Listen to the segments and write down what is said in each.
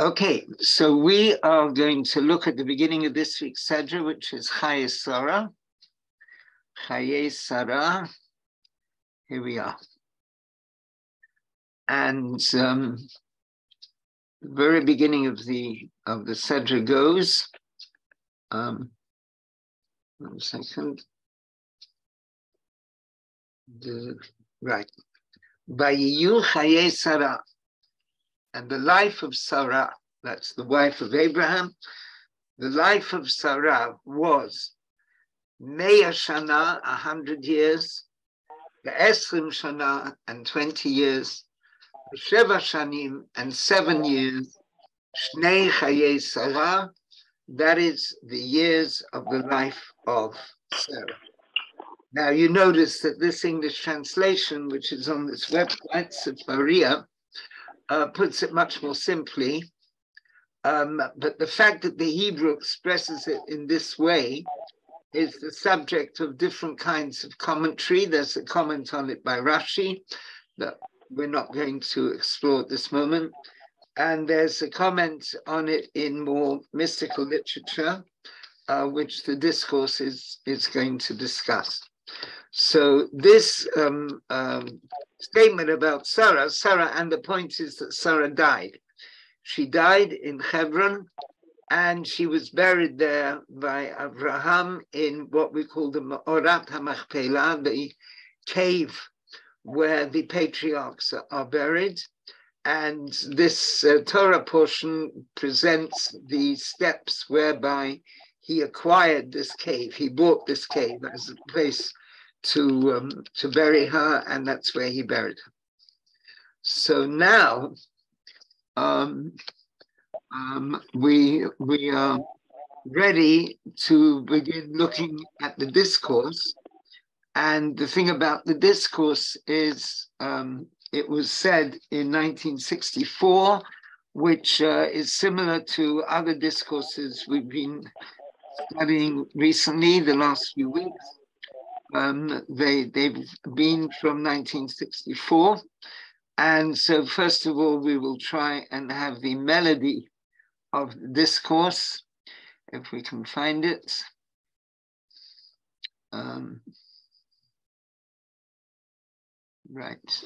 Okay, so we are going to look at the beginning of this week's Sedra, which is Chayei Sarah. Chayei Sarah. Here we are. And the very beginning of the Sedra goes. 1 second. Right. Vayiyu Chayei Sarah. And the life of Sarah, that's the wife of Abraham, the life of Sarah was Meya Shana, 100 years, Esrim Shana, and 20 years, Sheva Shanim, and 7 years, Shnei Chayei Sarah, that is the years of the life of Sarah. Now you notice that this English translation, which is on this website, Sefaria, puts it much more simply, but the fact that the Hebrew expresses it in this way is the subject of different kinds of commentary. There's a comment on it by Rashi that we're not going to explore at this moment. And there's a comment on it in more mystical literature, which the discourse is going to discuss. So this statement about Sarah, and the point is that Sarah died. She died in Hebron, and she was buried there by Abraham in what we call the Ma'orat HaMachpelah, the cave where the patriarchs are buried. And this Torah portion presents the steps whereby he acquired this cave. He bought this cave as a place to bury her, and that's where he buried her. So now we are ready to begin looking at the discourse. And the thing about the discourse is it was said in 1964, which is similar to other discourses we've been studying recently, the last few weeks. They've been from 1964. And so first of all, we will try and have the melody of the discourse, if we can find it. Right.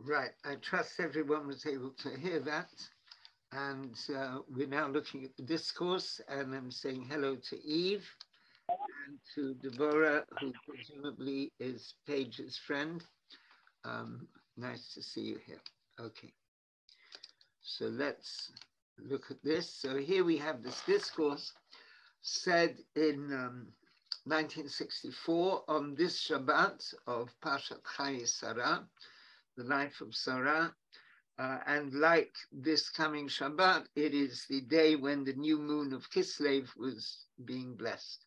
Right, I trust everyone was able to hear that. And we're now looking at the discourse, and I'm saying hello to Eve and to Deborah, who presumably is Paige's friend. Nice to see you here. Okay, so let's look at this. So here we have this discourse said in 1964 on this Shabbat of Parshat Chayei Sarah, the life of Sarah. And like this coming Shabbat, it is the day when the new moon of Kislev was being blessed.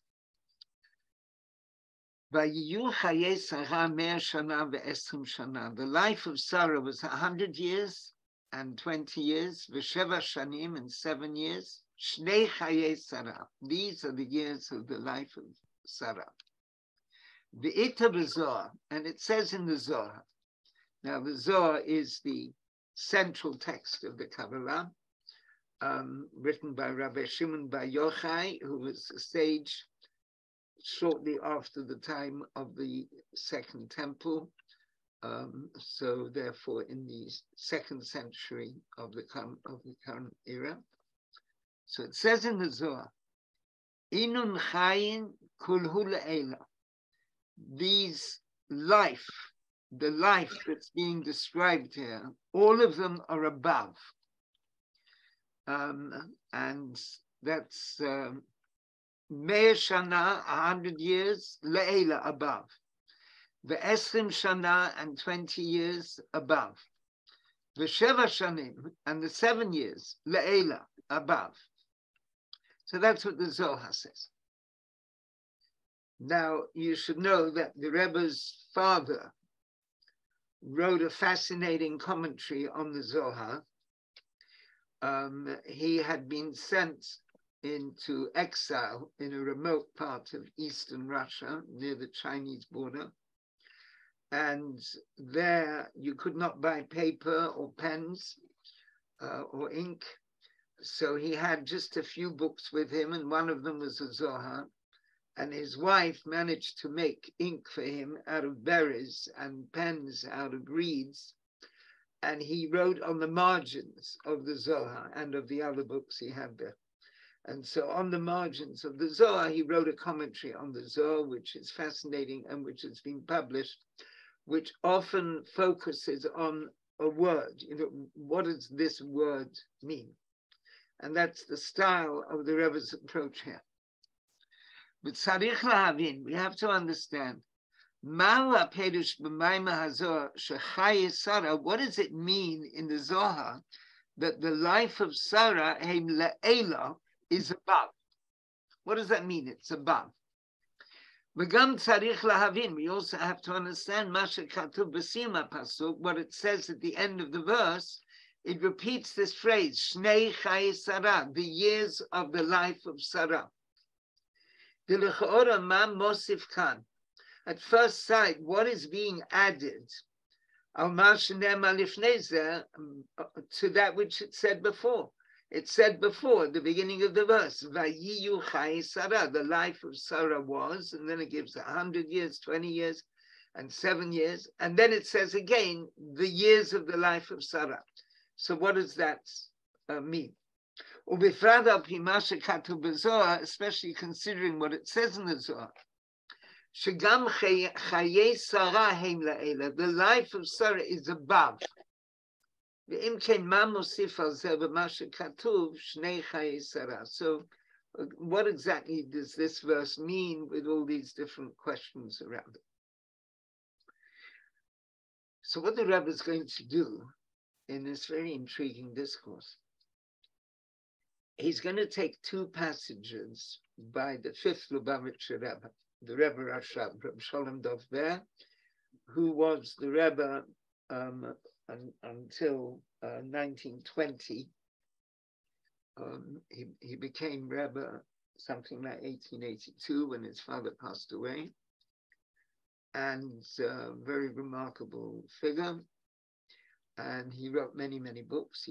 Vayiyu Chayei Sarah 100 shana ve'esrim shana. The life of Sarah was 100 years and 20 years, v'sheva shanim, and 7 years. Shnei Chayei Sarah. These are the years of the life of Sarah. V'ita b'Zohar, and it says in the Zohar. Now the Zohar is the central text of the Kabbala, written by Rabbi Shimon Bar Yochai, who was a sage shortly after the time of the Second Temple, so therefore in the 2nd century of the current era. So it says in the Zohar, Inun chayin kulhu le'ela. These life, the life that's being described here, all of them are above. And that's Me'er Shana, 100 years, Le'ela, above. Ve'esrim Shana, and 20 years, above. Ve'sheva Shanim, and the 7 years, Le'ela, above. So that's what the Zohar says. Now, you should know that the Rebbe's father wrote a fascinating commentary on the Zohar. He had been sent into exile in a remote part of eastern Russia, near the Chinese border. And there you could not buy paper or pens or ink. So he had just a few books with him, and one of them was a Zohar. And his wife managed to make ink for him out of berries and pens out of reeds. And he wrote on the margins of the Zohar and of the other books he had there. And so on the margins of the Zohar, he wrote a commentary on the Zohar, which is fascinating and which has been published, which often focuses on a word. You know, what does this word mean? And that's the style of the Rebbe's approach here. But tzarich lahavin, we have to understand, what does it mean in the Zohar that the life of Sarah is above? What does that mean? It's above. We also have to understand what it says at the end of the verse. It repeats this phrase, Shnei Chayei Sarah, the years of the life of Sarah. At first sight, what is being added to that which it said before? It said before, at the beginning of the verse, Vayiyu Chayei Sarah, the life of Sarah was, and then it gives 100 years, 20 years, and 7 years. And then it says again, the years of the life of Sarah. So what does that mean? Especially considering what it says in the Zohar. The life of Sarah is above. So what exactly does this verse mean with all these different questions around it? So what the Rebbe is going to do in this very intriguing discourse, he's going to take 2 passages by the 5th Lubavitcher Rebbe, the Rebbe Rashab, Rebbe Sholem Dov Ber, who was the Rebbe until 1920. He became Rebbe something like 1882 when his father passed away, and a very remarkable figure. And he wrote many, many books.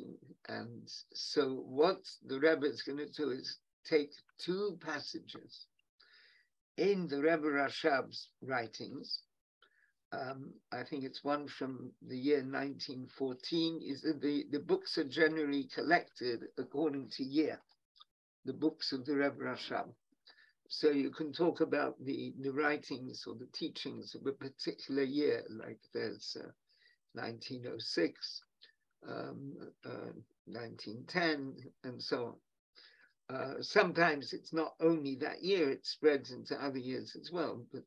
And so what the Rebbe is going to do is take 2 passages in the Rebbe Rashab's writings. I think it's one from the year 1914. The books are generally collected according to year, the books of the Rebbe Rashab. So you can talk about the writings or the teachings of a particular year, like there's 1906, 1910, and so on. Sometimes it's not only that year, it spreads into other years as well. But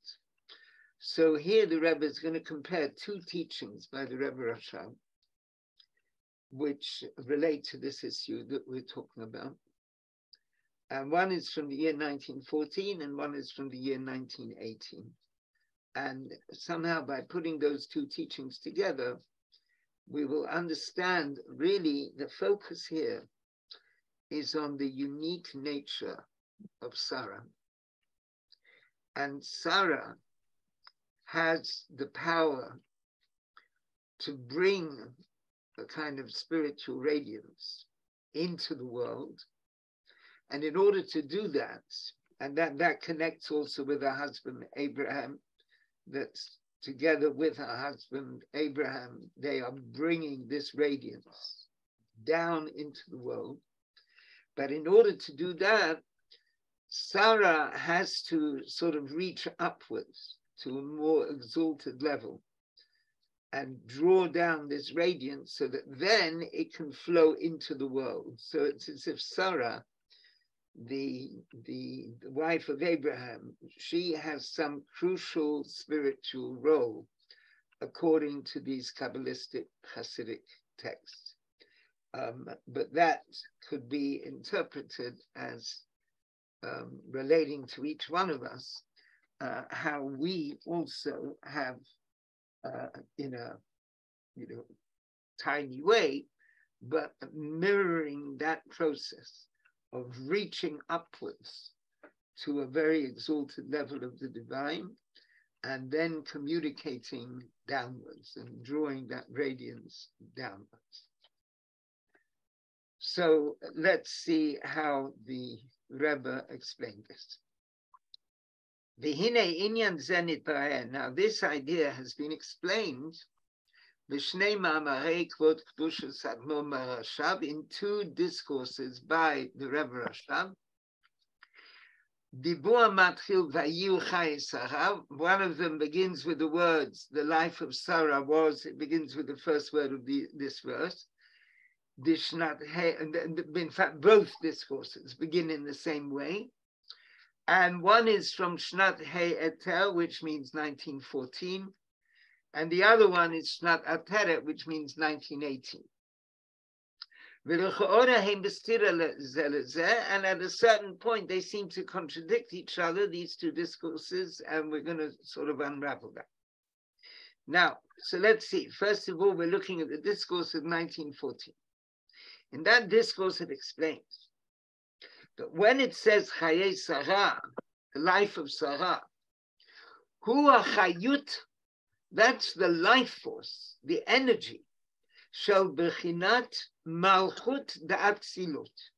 so here the Rebbe is going to compare 2 teachings by the Rebbe Rashab, which relate to this issue that we're talking about. And one is from the year 1914 and one is from the year 1918. And somehow by putting those two teachings together, we will understand really the focus here is on the unique nature of Sarah. And Sarah has the power to bring a kind of spiritual radiance into the world. And in order to do that, and that connects also with her husband Abraham, that together with her husband Abraham, they are bringing this radiance down into the world. But in order to do that, Sarah has to sort of reach upwards to a more exalted level and draw down this radiance so that then it can flow into the world. So it's as if Sarah, the wife of Abraham, she has some crucial spiritual role according to these Kabbalistic Hasidic texts. But that could be interpreted as relating to each one of us, how we also have, in a tiny way, but mirroring that process of reaching upwards to a very exalted level of the divine, and then communicating downwards and drawing that radiance downwards. So let's see how the Rebbe explained this. Now this idea has been explained in two discourses by the Rebbe Rashab. One of them begins with the words, the life of Sarah was, it begins with the first word of this verse. In fact, both discourses begin in the same way. And one is from Shnat Hei Eter, which means 1914. And the other one is Shnat Ateret, which means 1918. And at a certain point, they seem to contradict each other, these two discourses, and we're going to sort of unravel that. Now, so let's see. First of all, we're looking at the discourse of 1914. In that discourse, it explains that when it says Chayei Sarah, the life of Sarah, Hu Chayut, that's the life force, the energy, Shel Bechinat Malchut Atzilut,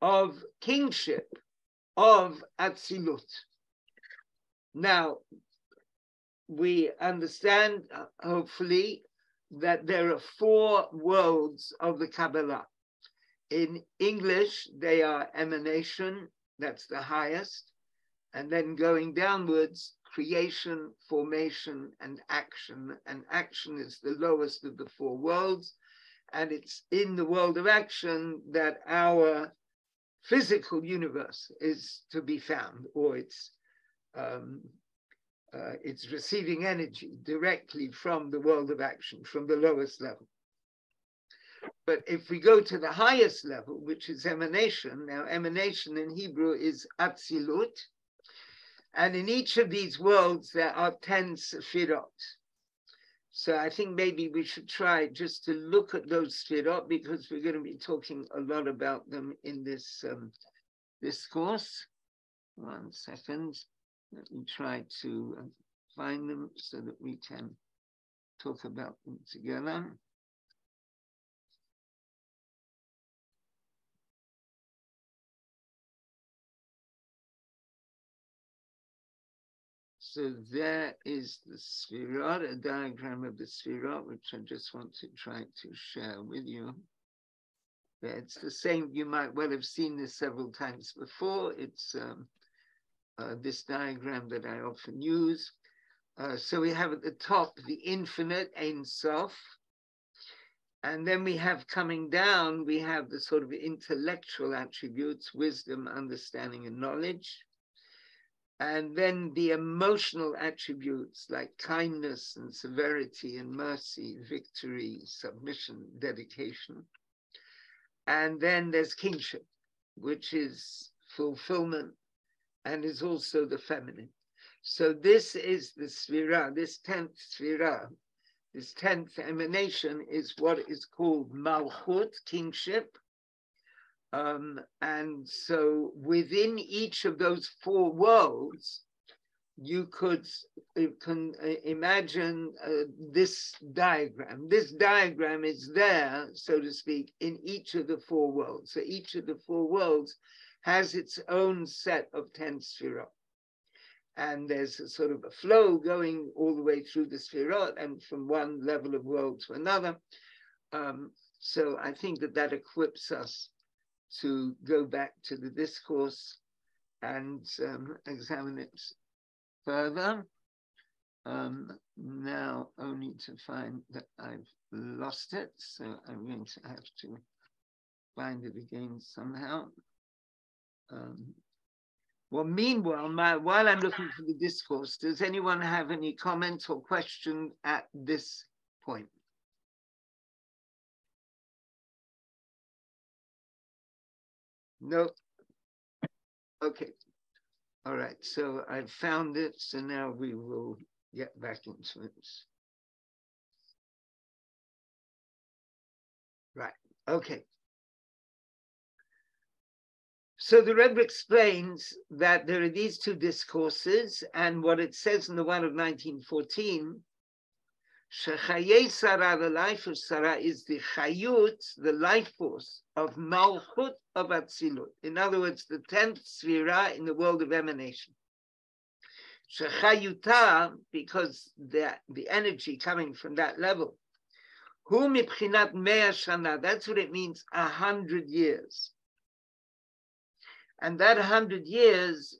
of kingship of Atzilut. Now, we understand, hopefully, that there are four worlds of the Kabbala. In English, they are emanation, that's the highest, and then going downwards, creation, formation, and action. And action is the lowest of the four worlds, and it's in the world of action that our physical universe is to be found, or it's receiving energy directly from the world of action, from the lowest level. But if we go to the highest level, which is emanation, now emanation in Hebrew is Atzilut, and in each of these worlds there are 10 Sefirot. So I think maybe we should try just to look at those Sefirot, because we're going to be talking a lot about them in this discourse. 1 second. Let me try to find them so that we can talk about them together. So there is the Sefirot, a diagram of the Sefirot, which I just want to try to share with you. It's the same, you might well have seen this several times before. It's this diagram that I often use. So we have at the top the infinite, Ein Sof. And then we have coming down, we have the sort of intellectual attributes, wisdom, understanding, and knowledge. And then the emotional attributes like kindness and severity and mercy, victory, submission, dedication. And then there's kingship, which is fulfillment and is also the feminine. So this is the Sphira, this 10th Sphira, this 10th emanation is what is called Malchut, kingship. And so within each of those 4 worlds, you can imagine this diagram. This diagram is there, so to speak, in each of the 4 worlds. So each of the 4 worlds has its own set of 10 Sphirot. And there's a sort of a flow going all the way through the Sphirot and from one level of world to another. So I think that equips us to go back to the discourse and examine it further. Now only to find that I've lost it, so I'm going to have to find it again somehow. Well, meanwhile, while I'm looking for the discourse, does anyone have any comments or question at this point? No? Okay. All right, so I've found it, so now we will get back into it. Right, okay. So the Rebbe explains that there are these 2 discourses, and what it says in the one of 1914, Chayei Sarah, the life of Sara, is the chayut, the life force of Malchut of Atzilut. In other words, the 10th Sphira in the world of emanation. Chayuta, because the energy coming from that level, hu mibchinat mea shana, that's what it means, 100 years. And that 100 years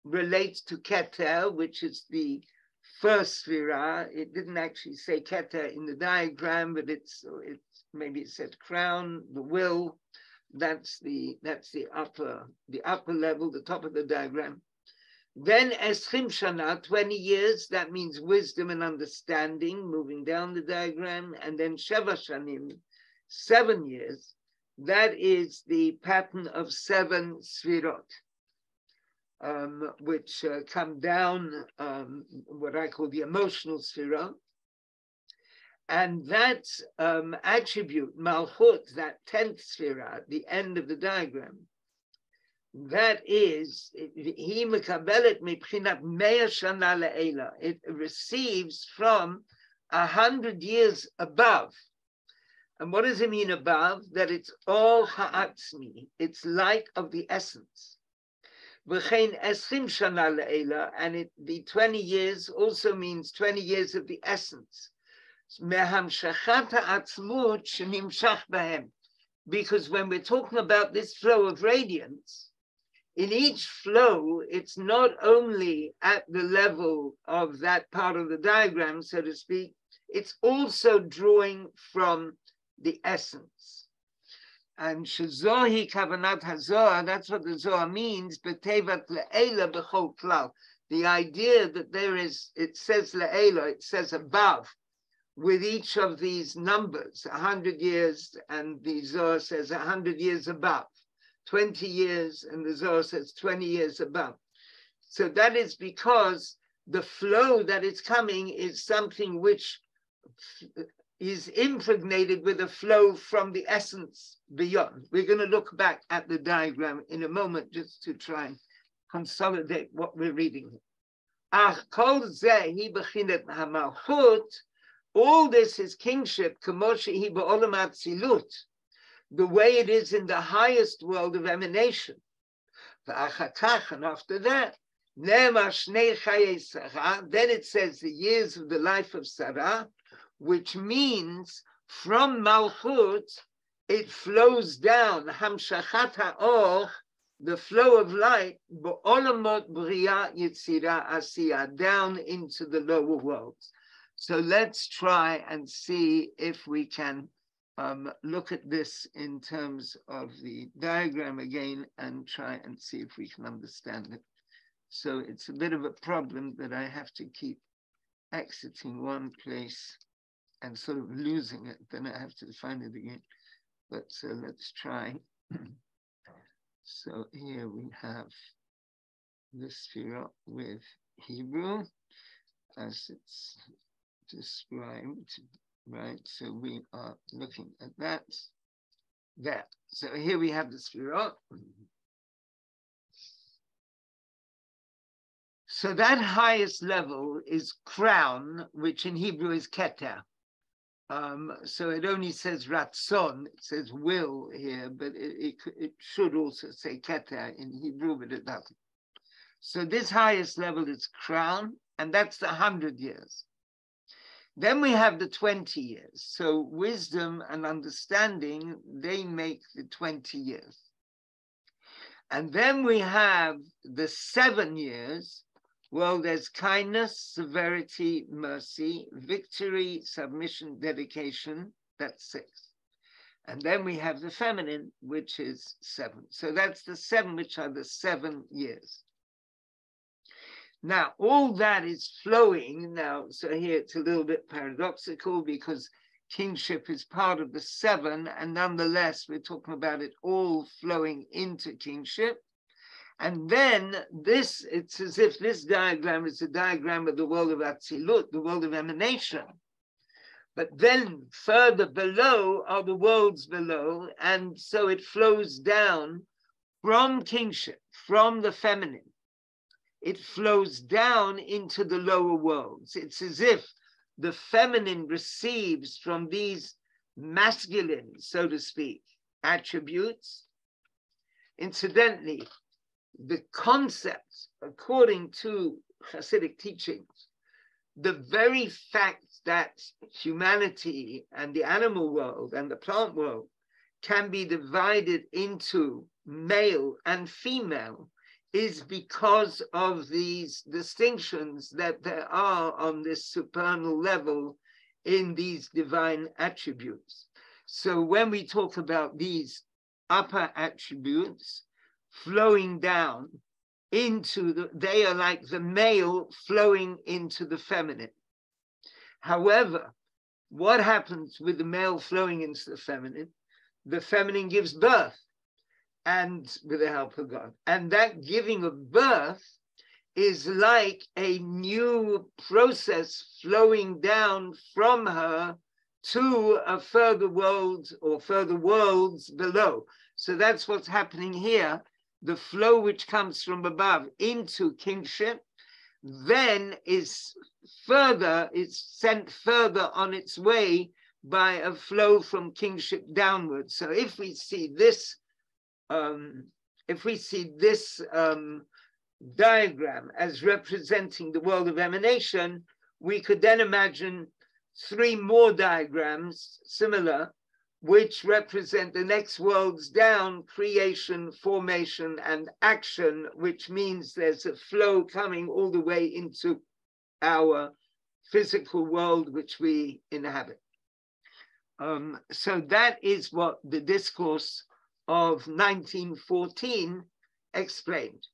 relates to Keter, which is the first Sphira. It didn't actually say Keter in the diagram, but it's maybe it said crown, the will. That's the upper level, the top of the diagram. Then Eschim Shana, 20 years, that means wisdom and understanding, moving down the diagram. And then Sheva Shanim, 7 years. That is the pattern of 7 Sphirot, which come down, what I call the emotional Sphira. And that attribute, Malchut, that 10th Sphira, at the end of the diagram, that is, it receives from 100 years above. And what does it mean above? That it's all ha'atzmi, it's light of the essence. And the 20 years also means 20 years of the essence. Because when we're talking about this flow of radiance, in each flow, it's not only at the level of that part of the diagram, so to speak, it's also drawing from the essence. And Shazohi Kavanat Hazor, that's what the Zohar means, Betevat Le'ela B'chol Klal. The idea that there is, it says Le'ela, it says above, with each of these numbers, 100 years, and the Zohar says 100 years above, 20 years, and the Zohar says 20 years above. So that is because the flow that is coming is something which is impregnated with a flow from the essence beyond. We're going to look back at the diagram in a moment just to try and consolidate what we're reading. All this is kingship, the way it is in the highest world of emanation. And after that, then it says the years of the life of Sarah, which means from Malchut, it flows down, Hamshachat ha'or, the flow of light, B'olamot Bria Yitzira Asiya, down into the lower worlds. So let's try and see if we can look at this in terms of the diagram again and try and see if we can understand it. So it's a bit of a problem that I have to keep exiting one place and sort of losing it, then I have to find it again. But let's try. So here we have the sphere with Hebrew as it's described, right? So we are looking at that there. So here we have the Sefirot. So that highest level is crown, which in Hebrew is keter. So it only says ratzon, it says will here, but it should also say keter in Hebrew, but it doesn't. So this highest level is crown, and that's the 100 years. Then we have the 20 years. So wisdom and understanding, they make the 20 years. And then we have the 7 years. Well, there's kindness, severity, mercy, victory, submission, dedication. That's 6. And then we have the feminine, which is 7. So that's the 7, which are the 7 years. Now, all that is flowing now. So here it's a little bit paradoxical because kingship is part of the 7, and nonetheless, we're talking about it all flowing into kingship. And then this, it's as if this diagram is a diagram of the world of Atzilut, the world of emanation. But then further below are the worlds below, and so it flows down from kingship, from the feminine. It flows down into the lower worlds. It's as if the feminine receives from these masculine, so to speak, attributes. Incidentally, the concept, according to Hasidic teachings, the very fact that humanity and the animal world and the plant world can be divided into male and female is because of these distinctions that there are on this supernal level in these divine attributes. So when we talk about these upper attributes flowing down into they are like the male flowing into the feminine. However, what happens with the male flowing into the feminine? The feminine gives birth, and with the help of God. And that giving of birth is like a new process flowing down from her to a further world or further worlds below. So that's what's happening here. The flow which comes from above into kingship then is sent further on its way by a flow from kingship downwards. So if we see this diagram as representing the world of emanation, we could then imagine 3 more diagrams similar, which represent the next worlds down: creation, formation, and action, which means there's a flow coming all the way into our physical world which we inhabit. So that is what the discourse of 1914 explained.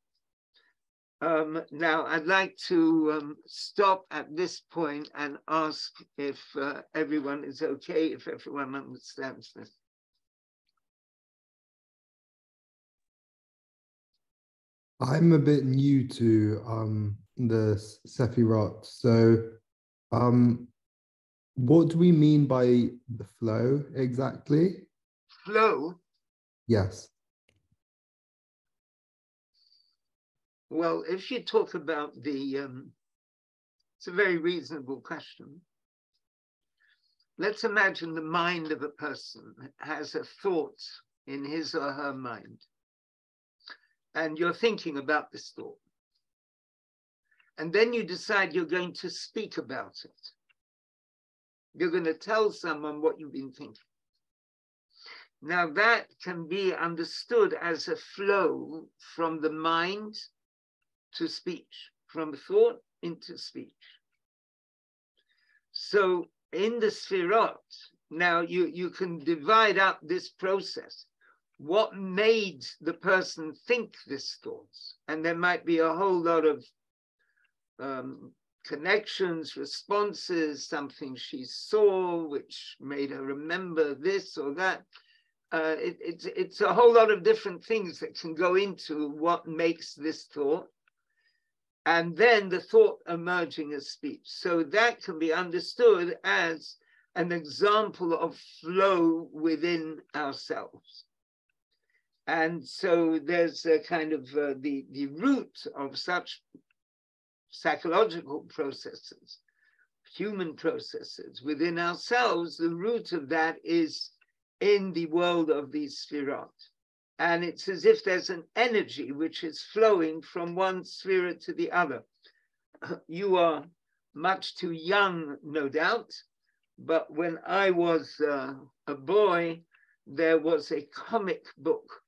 Now, I'd like to stop at this point and ask if everyone is okay, if everyone understands this. I'm a bit new to the Sefirot, so what do we mean by the flow exactly? Flow? Yes. Well, if you talk about it's a very reasonable question. Let's imagine the mind of a person has a thought in his or her mind, and you're thinking about this thought. And then you decide you're going to speak about it. You're going to tell someone what you've been thinking. Now that can be understood as a flow from the mind to speech, from thought into speech. So in the Sefirot, now you can divide up this process. What made the person think this thought? And there might be a whole lot of connections, responses, something she saw which made her remember this or that. It's a whole lot of different things that can go into what makes this thought. and then the thought emerging as speech. So that can be understood as an example of flow within ourselves. And so there's a kind of the root of such psychological processes, human processes within ourselves. The root of that is in the world of the Sfirot. And it's as if there's an energy which is flowing from one sphere to the other. You are much too young, no doubt, but when I was a boy, there was a comic book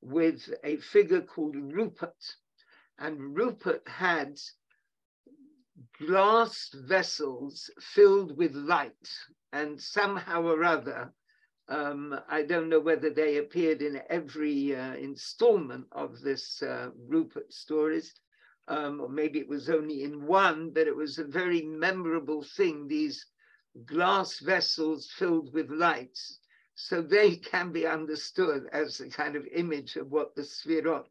with a figure called Rupert. And Rupert had glass vessels filled with light, and somehow or other, I don't know whether they appeared in every installment of this Rupert stories, or maybe it was only in one, but it was a very memorable thing, these glass vessels filled with lights. So they can be understood as a kind of image of what the Sfirot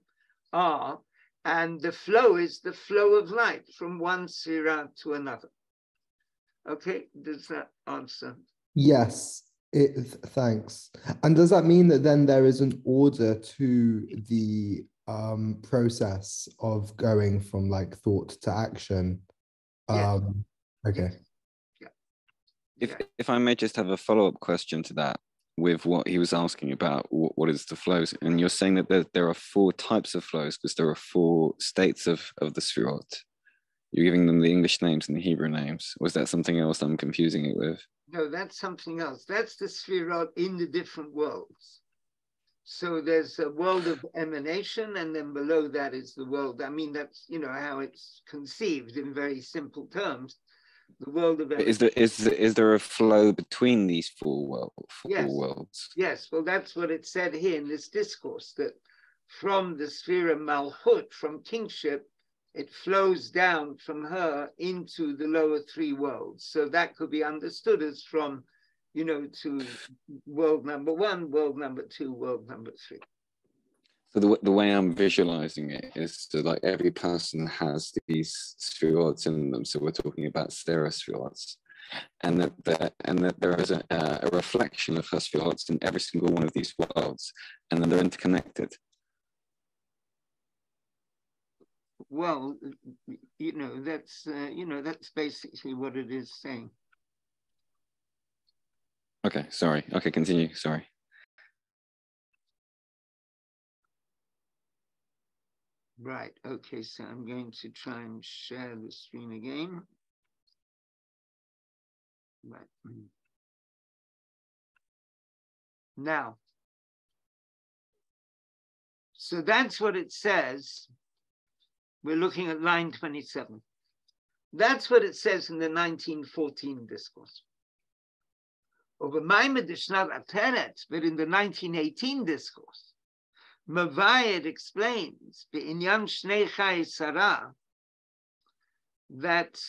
are. And the flow is the flow of light from one Sfirah to another. Okay, does that answer? Yes, thanks. And does that mean that then there is an order to the process of going from like thought to action? Yes. Okay. Yeah. If I may just have a follow-up question to that, with what he was asking about, what is the flows? And you're saying that there are 4 types of flows because there are 4 states of the Sfirot. You're giving them the English names and the Hebrew names. Was that something else I'm confusing it with? No, that's something else. That's the Sfirot in the different worlds. So there's a world of emanation, and then below that is the world. I mean, that's, you know, how it's conceived in very simple terms. The world of emanation. Is there a flow between these 4 worlds? Yes, well, that's what it said here in this discourse, that from the sphere of Malchut, from kingship, it flows down from her into the lower 3 worlds. So that could be understood as from, you know, to world number 1, world number 2, world number 3. So the way I'm visualizing it is that like every person has these spheroids in them. So we're talking about Sarah spheroids, and that there is a reflection of her spheroids in every single one of these worlds, and then they're interconnected. Well, you know, that's basically what it is saying. Okay, sorry. Okay, continue. Sorry. Right, okay, so I'm going to try and share the screen again. Right. Now, so that's what it says. We're looking at line 27. That's what it says in the 1914 discourse. Over Maimed Shnat Ateret, but in the 1918 discourse, Mavayed explains Be'inyan Shnei Chayei Sarah that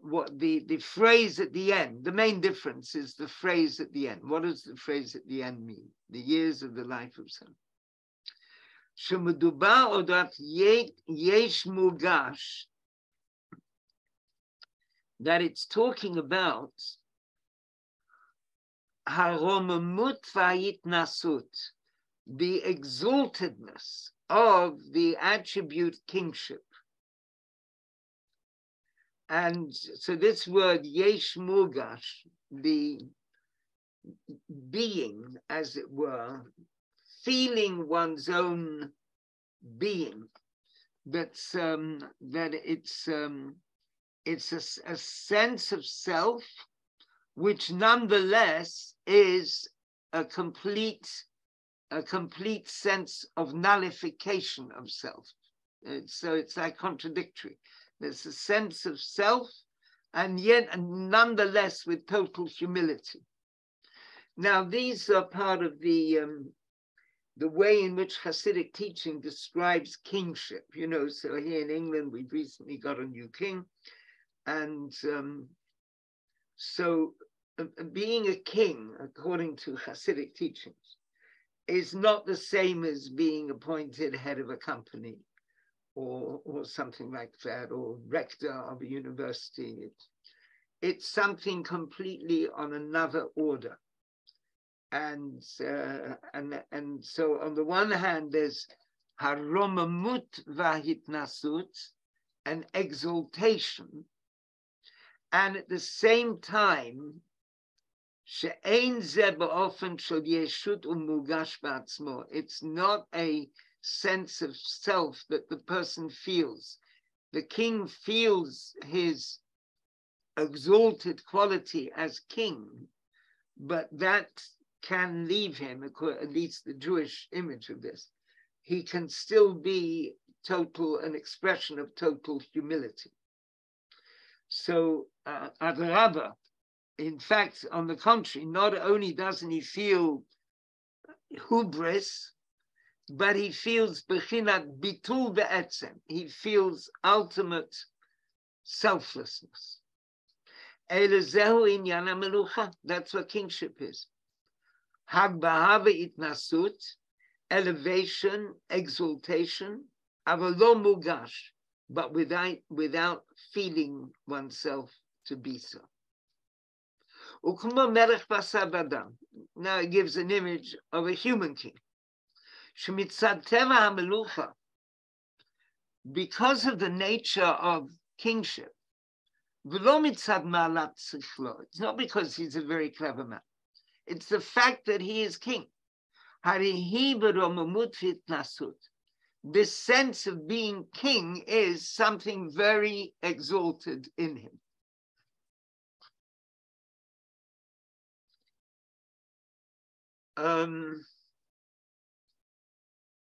what the phrase at the end, the main difference is the phrase at the end. What does the phrase at the end mean? The years of the life of Sarah. Shemedubar odat yesh mugash, that it's talking about haromamut v'hitnasut, the exaltedness of the attribute kingship. And so this word yesh mugash, the being, as it were, feeling one's own being, that it's a sense of self, which nonetheless is a complete sense of nullification of self. So it's like contradictory. There's a sense of self, and yet nonetheless with total humility. Now, these are part of the way in which Hasidic teaching describes kingship. You know, so here in England, we've recently got a new king. And so being a king, according to Hasidic teachings, is not the same as being appointed head of a company or something like that, or rector of a university. It's something completely on another order. And so on the one hand, there's haromamut vahitnasut, an exaltation, and at the same time, she'ein ze ba'ofen shel yeshut umugash ba'atzmo. It's not a sense of self that the person feels. The king feels his exalted quality as king, but that can leave him, at least the Jewish image of this. He can still be an expression of total humility. So Adrabah, in fact, on the contrary, not only doesn't he feel hubris, but he feels bechinat bitul be'etzem. He feels ultimate selflessness. Elezehu inyan hamelucha. That's what kingship is. Hagbahava itnasut, elevation, exaltation, avalo mugash, but without feeling oneself to be so. Now it gives an image of a human king. Because of the nature of kingship, it's not because he's a very clever man. It's the fact that he is king. This sense of being king is something very exalted in him.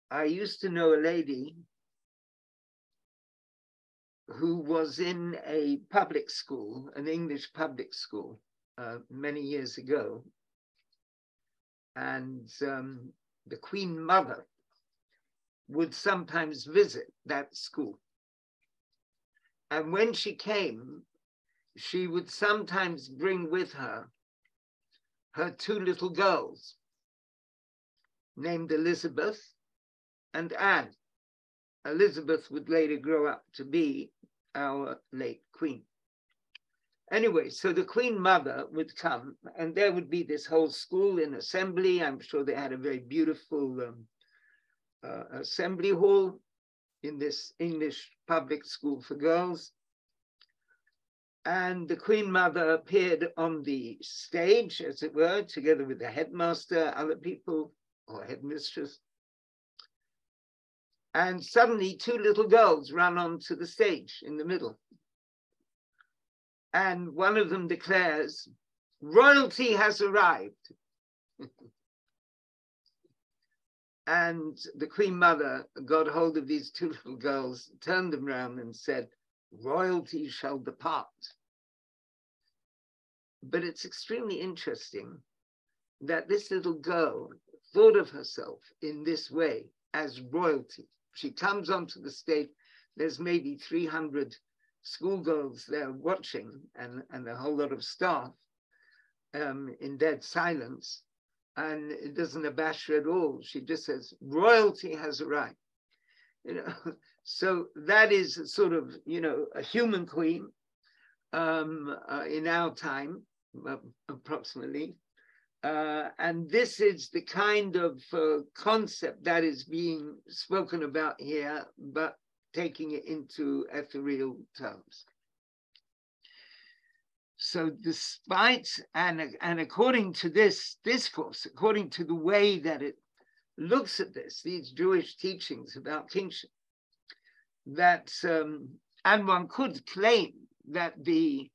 I used to know a lady who was in a public school, an English public school, many years ago. And the Queen Mother would sometimes visit that school. And when she came, she would sometimes bring with her her two little girls, named Elizabeth and Anne. Elizabeth would later grow up to be our late queen. Anyway, so the Queen Mother would come, and there would be this whole school in assembly. I'm sure they had a very beautiful assembly hall in this English public school for girls. And the Queen Mother appeared on the stage, as it were, together with the headmaster, other people, or headmistress. And suddenly two little girls ran onto the stage in the middle. And one of them declares, "Royalty has arrived." And the Queen Mother got hold of these two little girls, turned them around and said, "Royalty shall depart." But it's extremely interesting that this little girl thought of herself in this way as royalty. She comes onto the stage, there's maybe 300 schoolgirls there watching and a whole lot of staff in dead silence. And it doesn't abash her at all. She just says, "Royalty has arrived." So that is sort of, a human queen in our time, approximately. And this is the kind of concept that is being spoken about here, but taking it into ethereal terms. So despite, and according to this discourse, according to the way that it looks at this, these Jewish teachings about kingship, that, and one could claim that the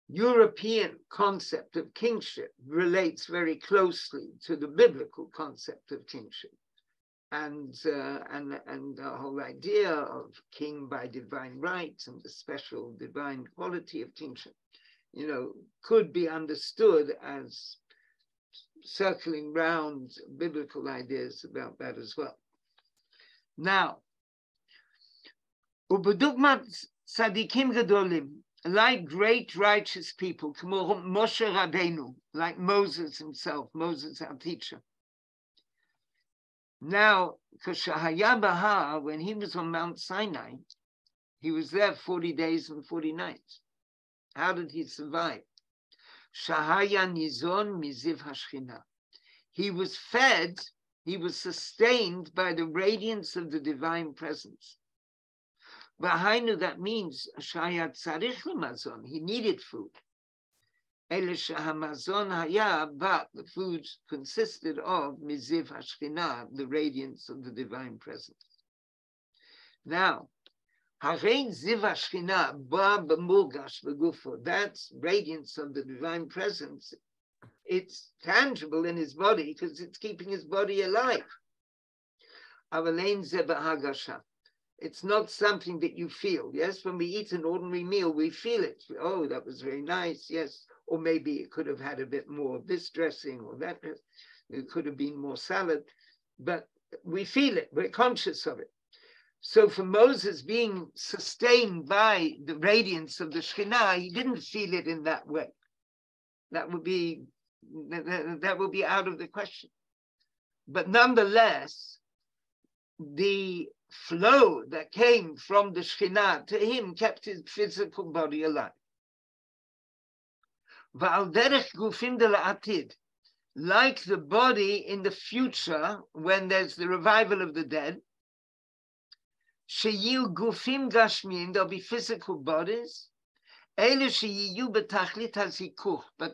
European concept of kingship relates very closely to the biblical concept of kingship, and the whole idea of king by divine right and the special divine quality of kingship, could be understood as circling round biblical ideas about that as well. Now, ubedugmat tzadikim gedolim, like great righteous people, Moshe Rabbeinu, like Moses himself, Moses our teacher. Now, when he was on Mount Sinai, he was there 40 days and 40 nights. How did he survive? He was fed, he was sustained by the radiance of the divine presence. That means he needed food. But the food consisted of miziv hashchina, the radiance of the divine presence. Now, that's radiance of the divine presence. It's tangible in his body because it's keeping his body alive. It's not something that you feel. Yes, when we eat an ordinary meal, we feel it. Oh, that was very nice. Yes. Or maybe it could have had a bit more of this dressing or that. It could have been more salad. But we feel it. We're conscious of it. So for Moses being sustained by the radiance of the Shekhinah, he didn't feel it in that way. That would be out of the question. But nonetheless, the flow that came from the Shekhinah to him kept his physical body alive. Like the body in the future, when there's the revival of the dead, there'll be physical bodies, but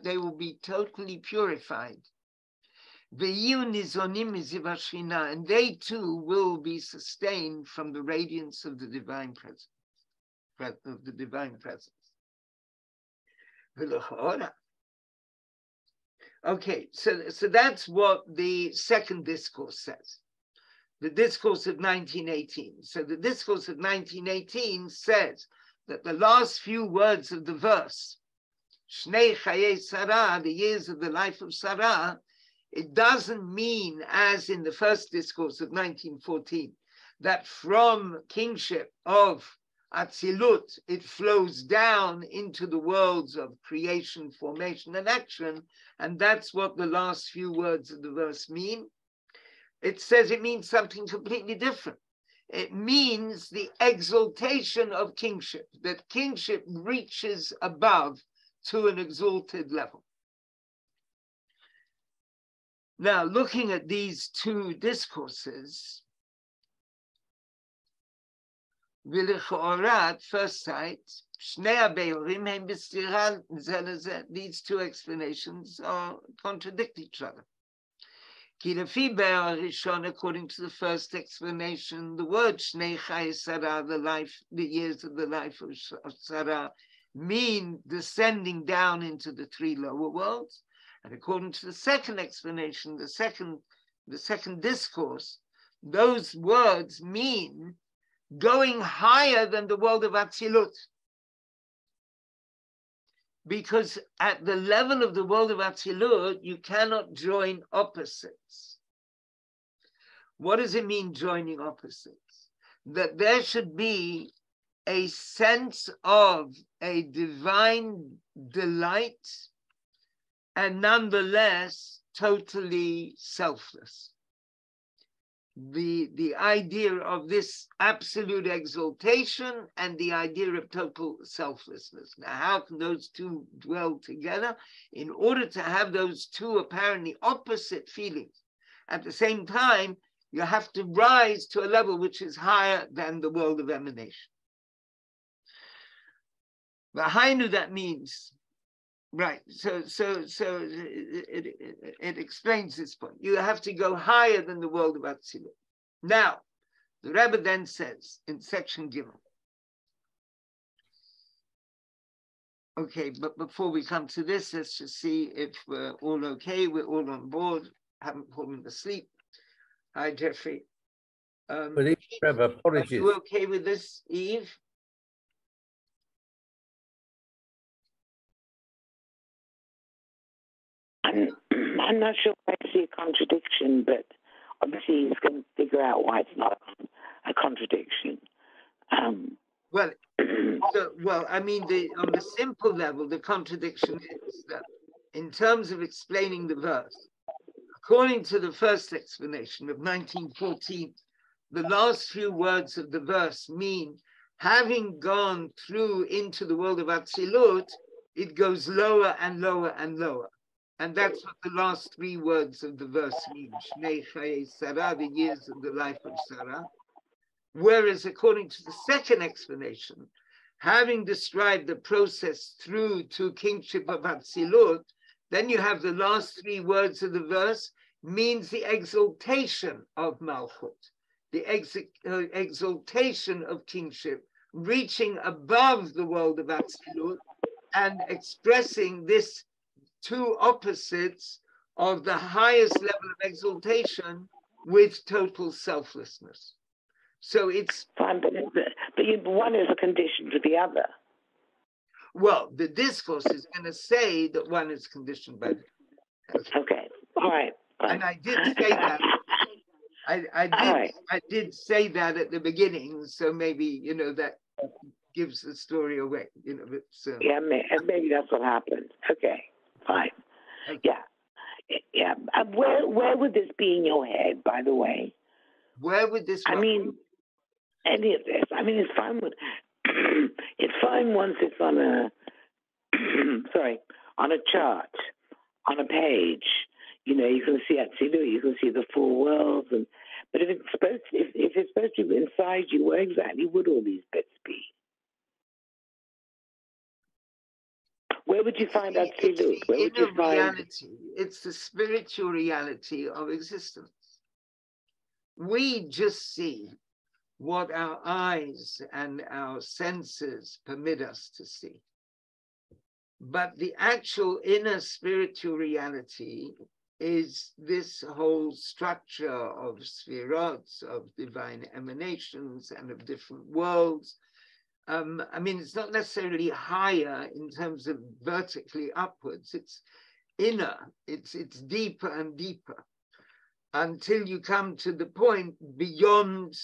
they will be totally purified. And they too will be sustained from the radiance of the divine presence. Okay, so that's what the second discourse says. The discourse of 1918. So the discourse of 1918 says that the last few words of the verse, Shnei Chayei Sarah, the years of the life of Sarah, it doesn't mean, as in the first discourse of 1914, that from kingship of Atzilut, it flows down into the worlds of creation, formation, and action, and that's what the last few words of the verse mean. It says it means something completely different. It means the exaltation of kingship, that kingship reaches above to an exalted level. Now, looking at these two discourses, at first sight, these two explanations contradict each other. According to the first explanation, the word Shnei Chayei Sarah, the years of the life of Sarah, mean descending down into the three lower worlds. And according to the second explanation, the second discourse, those words mean going higher than the world of Atzilut. Because at the level of the world of Atzilut, you cannot join opposites. What does it mean, joining opposites? That there should be a sense of a divine delight and nonetheless totally selfless. The idea of this absolute exaltation and the idea of total selflessness. Now, how can those two dwell together? In order to have those two apparently opposite feelings, at the same time, you have to rise to a level which is higher than the world of emanation. V'hainu, that means, right, so it explains this point. You have to go higher than the world of Atzilut. Now, the Rebbe then says in section Gimel. Okay, but before we come to this, let's just see if we're all okay. We're all on board. Haven't fallen asleep. Hi, Jeffrey. Good evening, Rebbe. Apologies. Are you okay with this, Eve? I'm not sure I see a contradiction, but obviously he's going to figure out why it's not a contradiction. Well, I mean, on the simple level, the contradiction is that in terms of explaining the verse, According to the first explanation of 1914, the last few words of the verse mean, having gone through into the world of Atzilut, it goes lower and lower and lower. And that's what the last three words of the verse mean, Shnei Chayei Sarah, the years of the life of Sarah. Whereas according to the second explanation, having described the process through to kingship of Atzilut, then you have the last three words of the verse means the exaltation of Malchut, the exaltation of kingship, reaching above the world of Atzilut and expressing this two opposites of the highest level of exaltation with total selflessness. So it's fine, but one is a condition to the other. Well, the discourse is going to say that one is conditioned by the other. Okay, all right. And I did say that. I did say that at the beginning, so maybe that gives the story away. But, yeah, maybe that's what happened. Okay, fine. Okay. Yeah. Where would this be in your head, by the way? Where would this? I mean, any of this. I mean, it's fine. It's fine once it's on a on a chart, on a page. You can see Atzilut, you can see the four worlds, but if it's supposed to be inside you, where exactly would all these bits be? Where would you find Atzilut? Where would you find reality? It's the spiritual reality of existence. We just see what our eyes and our senses permit us to see. But the actual inner spiritual reality is this whole structure of sphirot, of divine emanations and of different worlds. I mean, it's not necessarily higher in terms of vertically upwards. It's inner, it's deeper and deeper until you come to the point beyond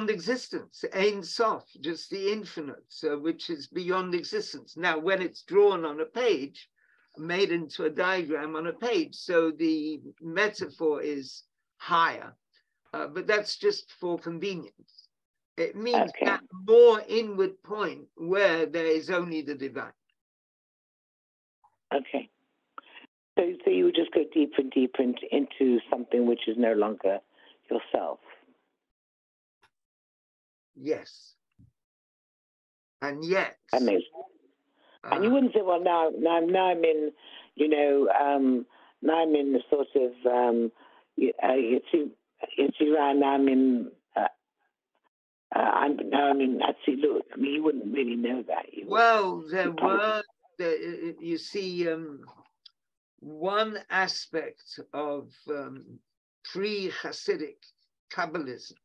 existence, Ein Sof, just the infinite, which is beyond existence. Now, when it's drawn on a page, made into a diagram on a page, so the metaphor is higher, but that's just for convenience. It means that more inward point where there is only the divine. Okay. So you would just go deeper and deeper into something which is no longer yourself. Yes. And yet. Amazing. And you wouldn't say, well, now I'm in, now I'm in the sort of, I'm in Atzilut. I mean, you wouldn't really know that. You see, one aspect of pre-Hasidic Kabbalism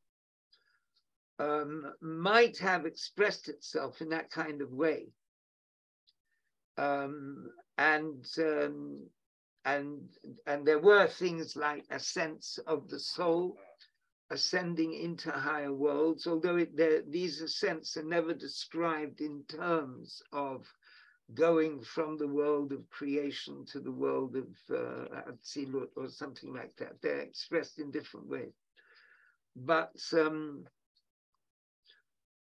might have expressed itself in that kind of way. And there were things like a sense of the soul ascending into higher worlds, although these ascents are never described in terms of going from the world of creation to the world of Atzilut or something like that. They're expressed in different ways. But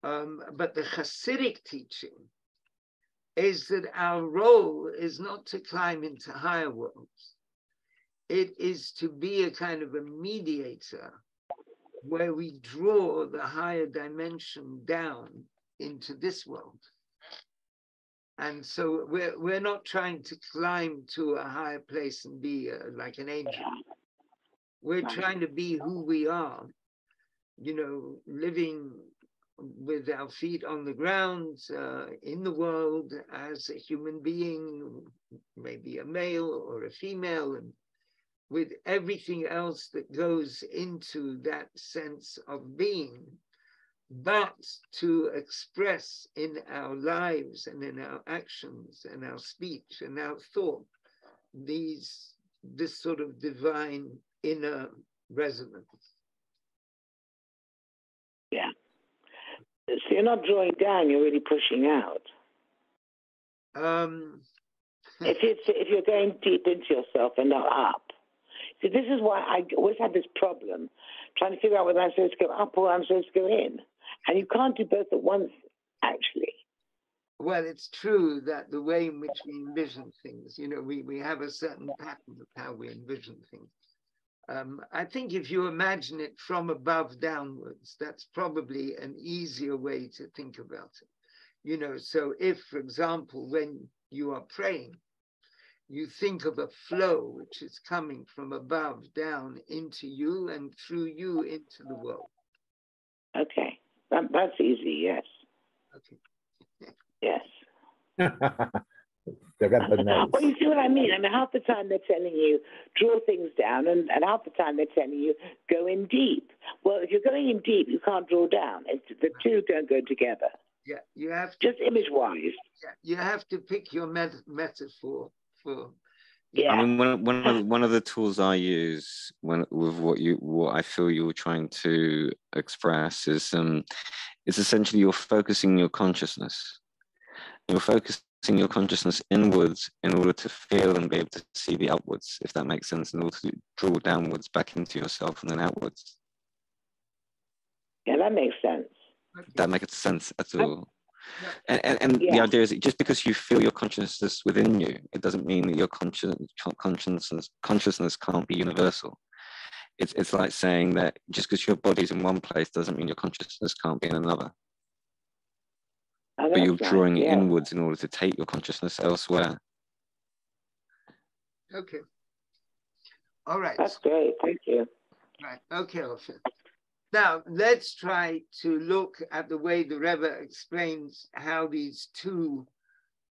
the Hasidic teaching is that our role is not to climb into higher worlds. It is to be a kind of a mediator where we draw the higher dimension down into this world. And so we're not trying to climb to a higher place and be like an angel. We're trying to be who we are, living with our feet on the ground in the world as a human being, maybe a male or a female, and with everything else that goes into that sense of being, but to express in our lives and in our actions and our speech and our thought this sort of divine inner resonance. Yeah. So you're not drawing down, you're really pushing out. If you're going deep into yourself and not up, See, this is why I always had this problem trying to figure out whether I'm supposed to go up or I'm supposed to go in. And you can't do both at once, actually. Well, it's true that the way in which we envision things, we have a certain pattern of how we envision things. I think if you imagine it from above downwards, that's probably an easier way to think about it. So if, for example, when you are praying, you think of a flow which is coming from above down into you and through you into the world. Okay, that's easy, yes. Okay. Yes. Well, you see what I mean? I mean, half the time they're telling you draw things down, and half the time they're telling you go in deep. Well, if you're going in deep, you can't draw down. The two don't go together. Yeah, you have to, just image-wise. Yeah, you have to pick your metaphor for. Yeah. I mean, one of the tools I use with what I feel you're trying to express is essentially you're focusing your consciousness. You're focusing your consciousness inwards in order to feel and be able to see the outwards, if that makes sense, in order to draw downwards back into yourself and then outwards. Yeah, that makes sense. That makes sense at all. Yeah. And Yeah. the idea is just because you feel your consciousness within you, it doesn't mean that your consciousness can't be universal. It's like saying that just because your body's in one place doesn't mean your consciousness can't be in another. Oh, but you're drawing nice. it inwards in order to take your consciousness elsewhere. Okay. All right. That's great. Thank you. Right. Okay, Alef. Now, let's try to look at the way the Rebbe explains how these two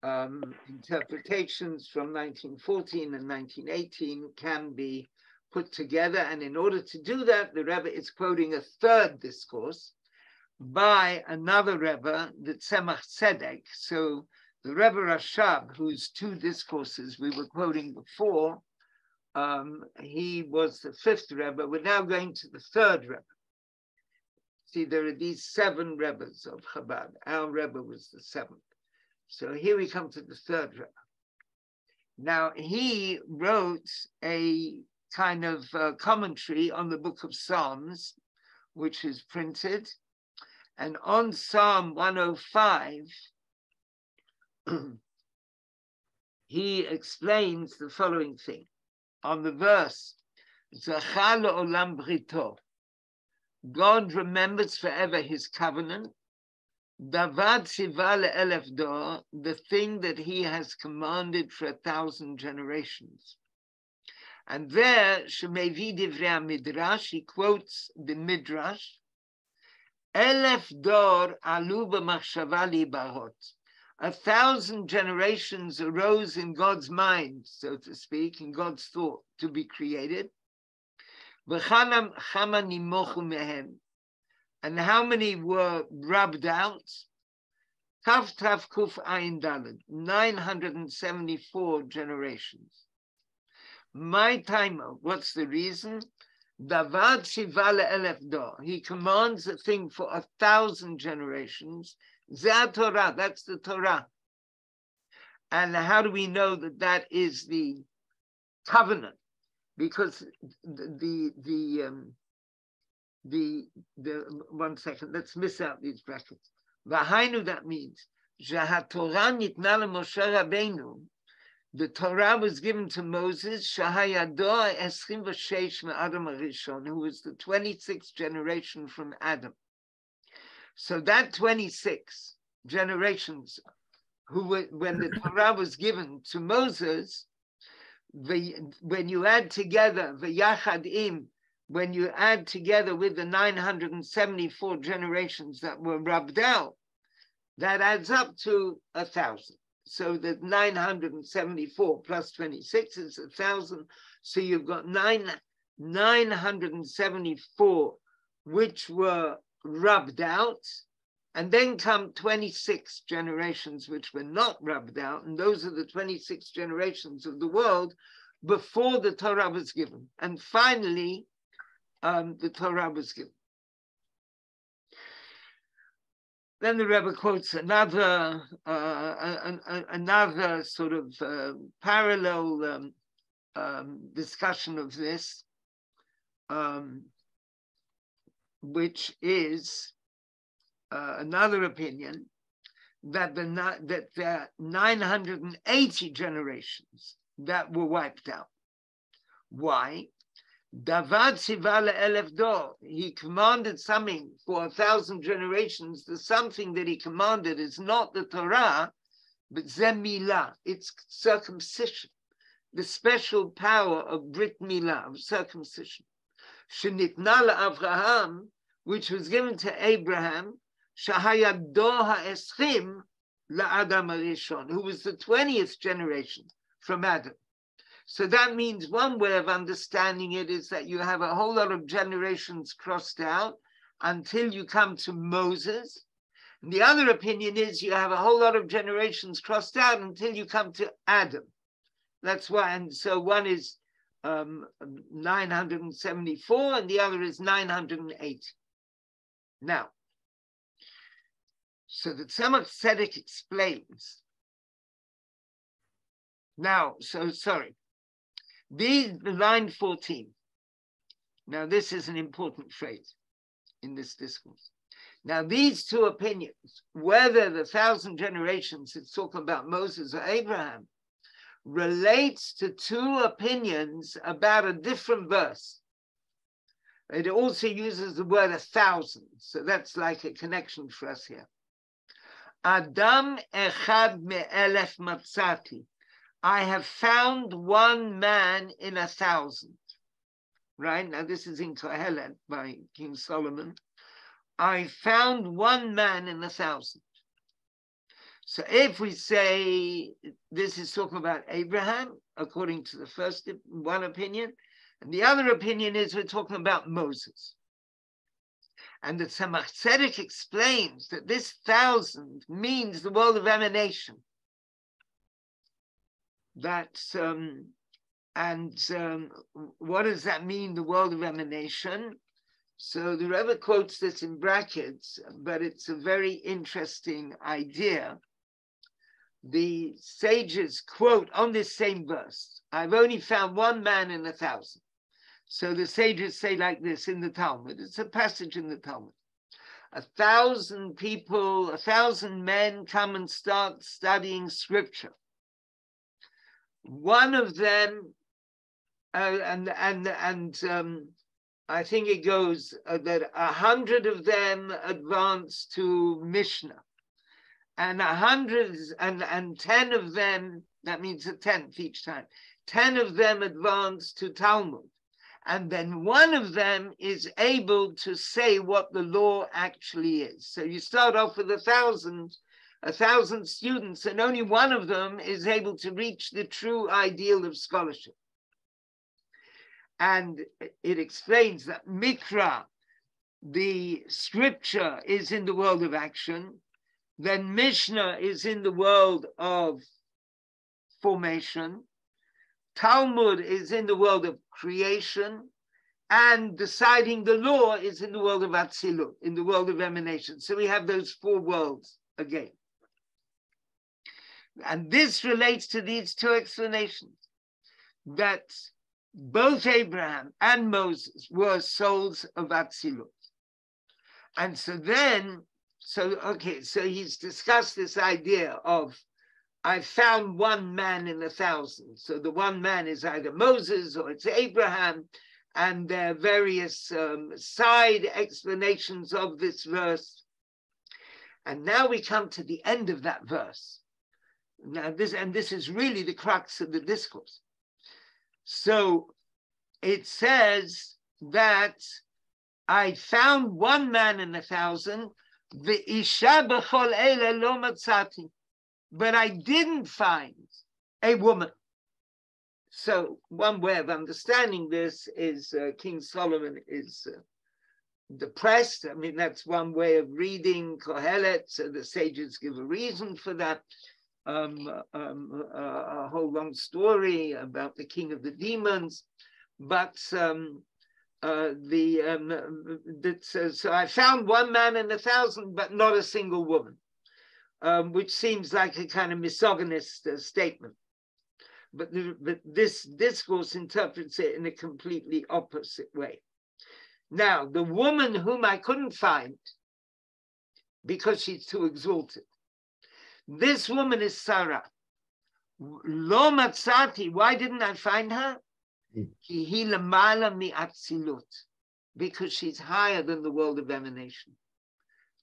interpretations from 1914 and 1918 can be put together. And in order to do that, the Rebbe is quoting a third discourse by another Rebbe, the Tzemach Tzedek. So the Rebbe Rashab, whose two discourses we were quoting before, he was the fifth Rebbe. We're now going to the third Rebbe. See, there are these 7 Rebbes of Chabad. Our Rebbe was the 7th. So here we come to the third Rebbe. Now, he wrote a kind of commentary on the book of Psalms, which is printed. And on Psalm 105, he explains the following thing. On the verse, Zachar le'olam brito, God remembers forever his covenant. Davad tziva le'elef dor, the thing that he has commanded for 1,000 generations. And there, Shemevi divrei midrash, he quotes the midrash. Elef dor alu b'machshava libarot. 1,000 generations arose in God's mind, so to speak, in God's thought to be created. And how many were rubbed out? Tav Tav Kuf Ayin Daled, 974 generations. My timer, what's the reason? Davad Shiva le'elef dor. He commands a thing for 1,000 generations. Zeh Torah, that's the Torah. And how do we know that that is the covenant? Because the 1 second, let's miss out these brackets. V'hainu, that means Torah nitna leMoshe Rabbeinu. The Torah was given to Moses, Shahayado Eschim v'Sheish me'Adam Arishon, who was the 26th generation from Adam. So that 26 generations, when the Torah was given to Moses, when you add together the Yachadim, when you add together with the 974 generations that were rubbed out, that adds up to 1,000. So that 974 plus 26 is 1,000. So you've got 974 which were rubbed out, and then come 26 generations which were not rubbed out, and those are the 26 generations of the world before the Torah was given. And finally, the Torah was given. Then the Rebbe quotes another sort of parallel discussion of this, which is another opinion that there are 980 generations that were wiped out. Why? Davad Sivala Elef Dor. He commanded something for 1,000 generations. The something that he commanded is not the Torah, but Zemilah. It's circumcision, the special power of Brit Milah, of circumcision. Shenitna Avraham, which was given to Abraham, Shahayador HaEschim LaAdam HaRishon, who was the 20th generation from Adam. So that means one way of understanding it is that you have a whole lot of generations crossed out until you come to Moses. And the other opinion is you have a whole lot of generations crossed out until you come to Adam. That's why, and so one is 974 and the other is 980. Now, so the Tzemach Tzedek explains. Now, so sorry. Line 14. Now, this is an important phrase in this discourse. Now, these two opinions, whether the 1,000 generations it's talking about Moses or Abraham, relates to two opinions about a different verse. It also uses the word 1,000, so that's like a connection for us here. Adam echad me'elef matzati. I have found one man in 1,000. Right? Now this is in Kohelet by King Solomon. I found one man in 1,000. So if we say this is talking about Abraham, according to the first one opinion, and the other opinion is we're talking about Moses. And the Tzemach Tzedek explains that this 1,000 means the world of emanation. That's what does that mean, the world of emanation? So the Rebbe quotes this in brackets, but it's a very interesting idea. The sages quote on this same verse, I've only found one man in 1,000. So the sages say like this in the Talmud. It's a passage in the Talmud. 1,000 people, 1,000 men come and start studying scripture. One of them, I think it goes that 100 of them advance to Mishnah, and 10 of them, that means a 10th each time, 10 of them advance to Talmud. And then one of them is able to say what the law actually is. So you start off with 1,000 students, and only one of them is able to reach the true ideal of scholarship. And it explains that Mikra, the scripture, is in the world of action. Then Mishnah is in the world of formation. Talmud is in the world of creation, and deciding the law is in the world of Atzilut, in the world of emanation. So we have those four worlds again. And this relates to these two explanations, that both Abraham and Moses were souls of Atzilut. And so he's discussed this idea of I found one man in 1,000. So the one man is either Moses or it's Abraham, and there are various side explanations of this verse. And now we come to the end of that verse. Now this is really the crux of the discourse. So it says that I found one man in 1,000, Ve'isha b'chol eile lo matzati. But I didn't find a woman. So one way of understanding this is King Solomon is depressed. I mean, that's one way of reading Kohelet. So the sages give a reason for that. A whole long story about the king of the demons. But so I found one man in 1,000, but not a single woman. Which seems like a kind of misogynist statement. But this discourse interprets it in a completely opposite way. Now, the woman whom I couldn't find because she's too exalted, this woman is Sara. Lo matzati, why didn't I find her? Ki hi lamala mi Atzilut, because she's higher than the world of emanation.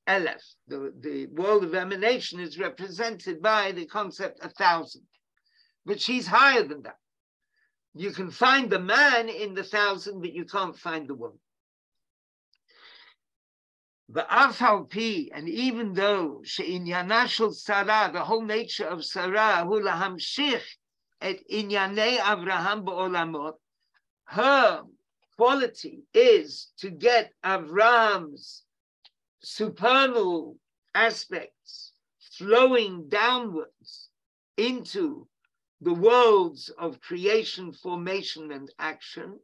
Alef, the world of emanation is represented by the concept 1,000, but she's higher than that. You can find the man in the 1,000, but you can't find the woman. The Afalpi, and even though she'inyana shel Sara, the whole nature of Sara, hu lahamshich et inyanei Avraham ba'olamot, her quality is to get Avraham's supernal aspects flowing downwards into the worlds of creation, formation, and action.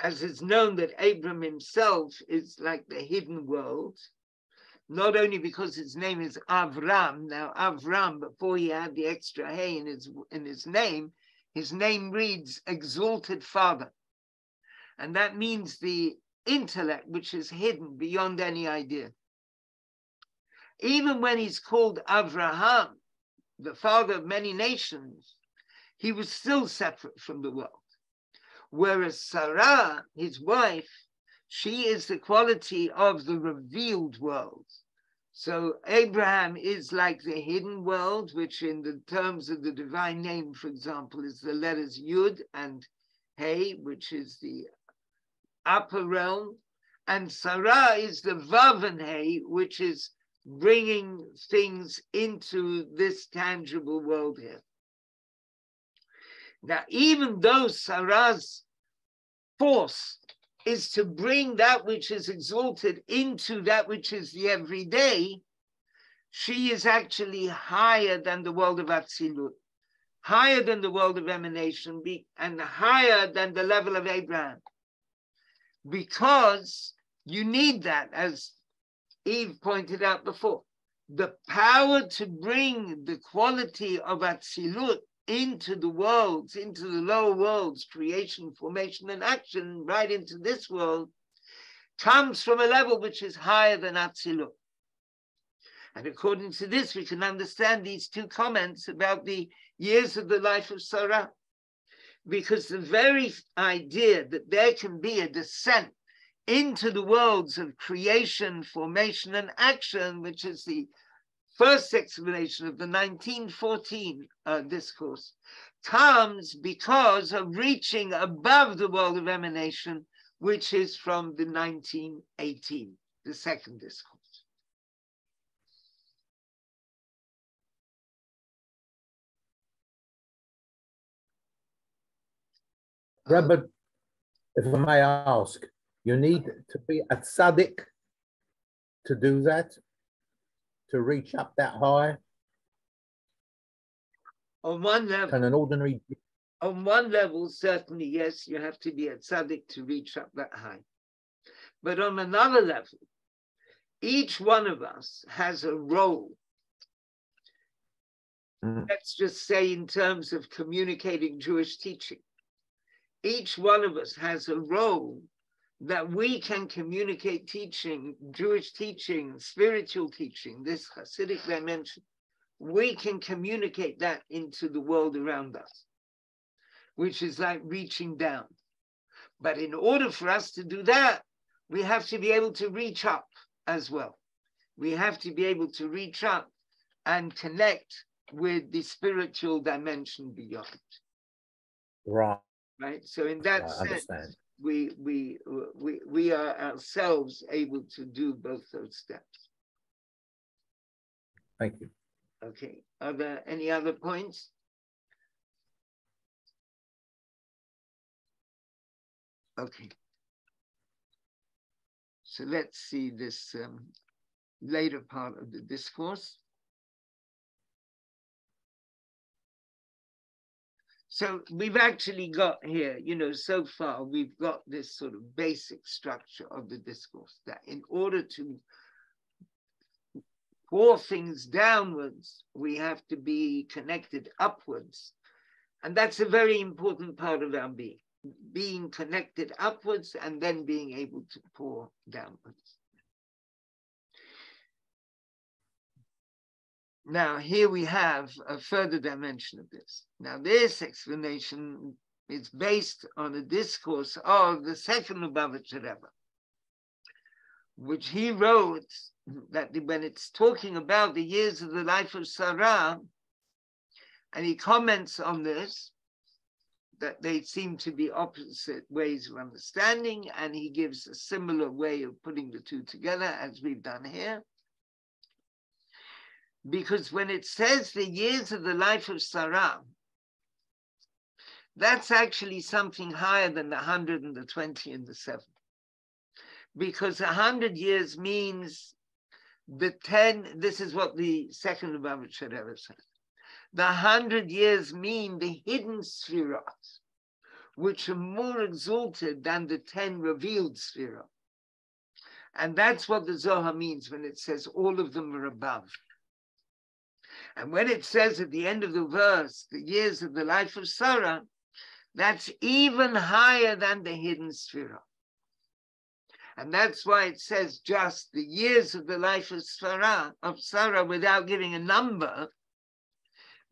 As it's known that Abram himself is like the hidden world, not only because his name is Avram. Now, Avram, before he had the extra hey in his name reads exalted father. And that means the intellect which is hidden beyond any idea. Even when he's called Avraham, the father of many nations, he was still separate from the world. Whereas Sarah, his wife, she is the quality of the revealed world. So Abraham is like the hidden world, which in the terms of the divine name, for example, is the letters Yud and Hey, which is the upper realm. And Sarah is the Vav and Hey, which is bringing things into this tangible world here. Now, even though Sarah's force is to bring that which is exalted into that which is the everyday, she is actually higher than the world of Atzilut, higher than the world of emanation, and higher than the level of Abraham. Because you need that, as Eve pointed out before, the power to bring the quality of Atzilut into the worlds, into the lower worlds, creation, formation, and action, right into this world, comes from a level which is higher than Atzilut. And according to this, we can understand these two comments about the years of the life of Sarah, because the very idea that there can be a descent into the worlds of creation, formation, and action, which is the first explanation of the 1914 discourse, comes because of reaching above the world of emanation, which is from the 1918, the second discourse. Rebbe, if I may ask, you need to be a tzaddik to do that, to reach up that high? On one level, Can an ordinary... On one level, certainly, yes, you have to be a tzaddik to reach up that high. But on another level, each one of us has a role. Let's just say in terms of communicating Jewish teaching. Each one of us has a role that we can communicate teaching, Jewish teaching, spiritual teaching, this Hasidic dimension. We can communicate that into the world around us, which is like reaching down. But in order for us to do that, we have to be able to reach up as well. We have to be able to reach up and connect with the spiritual dimension beyond. Right. So in that sense, we are ourselves able to do both those steps. Thank you. Okay. Are there any other points? Okay. So let's see this later part of the discourse. So we've actually got here, so far we've got this sort of basic structure of the discourse, that in order to pour things downwards, we have to be connected upwards. And that's a very important part of our being connected upwards and then being able to pour downwards. Now, here we have a further dimension of this. Now, this explanation is based on a discourse of the second Lubavitcher Rebbe, which he wrote that when it's talking about the years of the life of Sarah, and he comments on this, that they seem to be opposite ways of understanding, and he gives a similar way of putting the two together as we've done here. Because when it says the years of the life of Sarah, that's actually something higher than the 100 and the 20 and the 7. Because 100 years means the 10, this is what the second Lubavitcher Rebbe says. The 100 years mean the hidden sefirot, which are more exalted than the 10 revealed sefirot. And that's what the Zohar means when it says all of them are above. And when it says at the end of the verse, the years of the life of Sarah, that's even higher than the hidden sefirot. And that's why it says just the years of the life of Sarah without giving a number,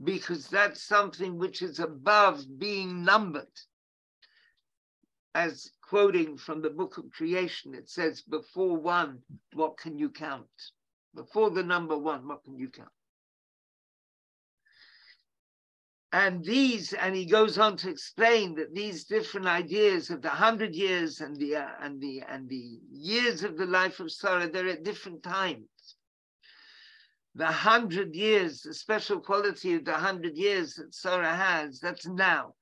because that's something which is above being numbered. As quoting from the book of creation, it says, before 1, what can you count? Before the number 1, what can you count? And he goes on to explain that these different ideas of the 100 years and the years of the life of Sarah, they're at different times. The 100 years, the special quality of the 100 years that Sarah has, that's now.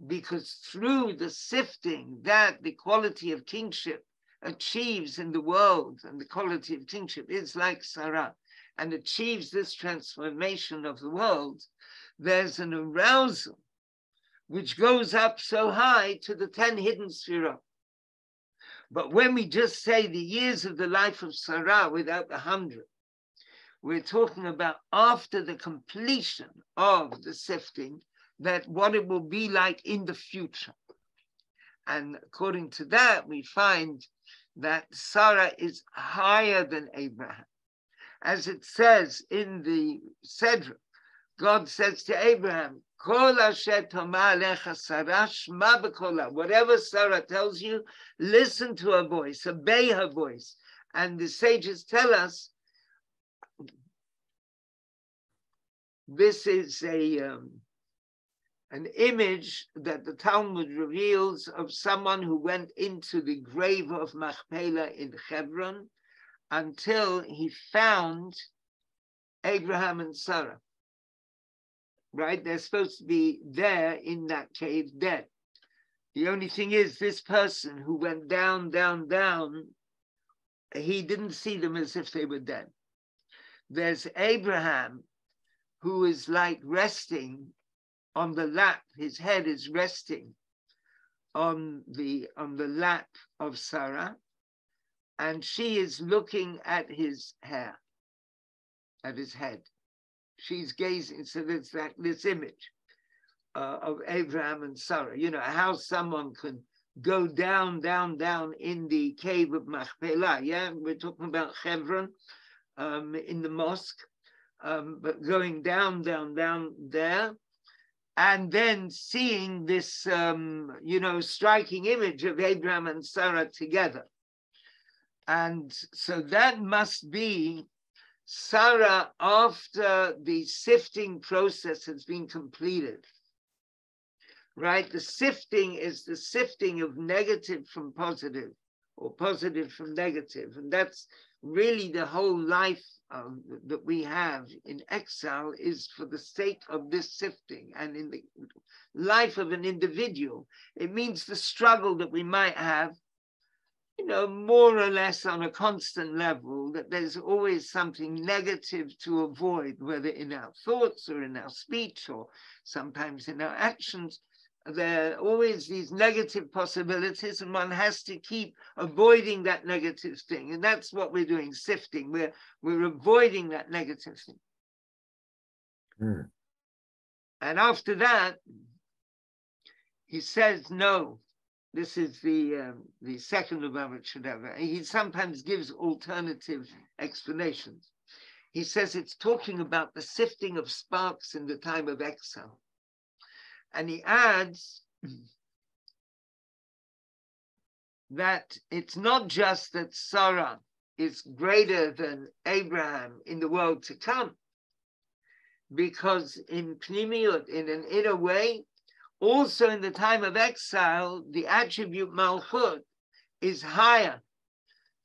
Because through the sifting that the quality of kingship achieves in the world, and the quality of kingship is like Sarah, and achieves this transformation of the world, there's an arousal which goes up so high to the 10 hidden sefirot. But when we just say the years of the life of Sarah without the 100, we're talking about after the completion of the sifting, that what it will be like in the future. And according to that, we find that Sarah is higher than Abraham. As it says in the Sedra, God says to Abraham, whatever Sarah tells you, listen to her voice, obey her voice. And the sages tell us this is an image that the Talmud reveals of someone who went into the grave of Machpelah in Hebron until he found Abraham and Sarah. Right? They're supposed to be there in that cave dead. The only thing is, this person who went down, down, down, he didn't see them as if they were dead. There's Abraham, who is like resting on the lap. His head is resting on the lap of Sarah, and she is looking at his hair, at his head. She's gazing. So there's this image of Abraham and Sarah. You know, how someone can go down, down, down in the cave of Machpelah. Yeah, we're talking about Hebron in the mosque, but going down, down, down there, and then seeing this, striking image of Abraham and Sarah together. And so that must be Sarah after the sifting process has been completed, right? The sifting is the sifting of negative from positive, or positive from negative. And that's really the whole life that we have in exile, is for the sake of this sifting. And in the life of an individual, it means the struggle that we might have, more or less on a constant level, that there's always something negative to avoid, whether in our thoughts or in our speech or sometimes in our actions. there are always these negative possibilities, and one has to keep avoiding that negative thing. And that's what we're doing, sifting. We're avoiding that negative thing. Mm. And after that, he says, no, this is the second of Bereishit. He sometimes gives alternative explanations. He says it's talking about the sifting of sparks in the time of exile. And he adds that it's not just that Sarah is greater than Abraham in the world to come, because in Pnimiyut, in an inner way, also in the time of exile, the attribute Malchut is higher,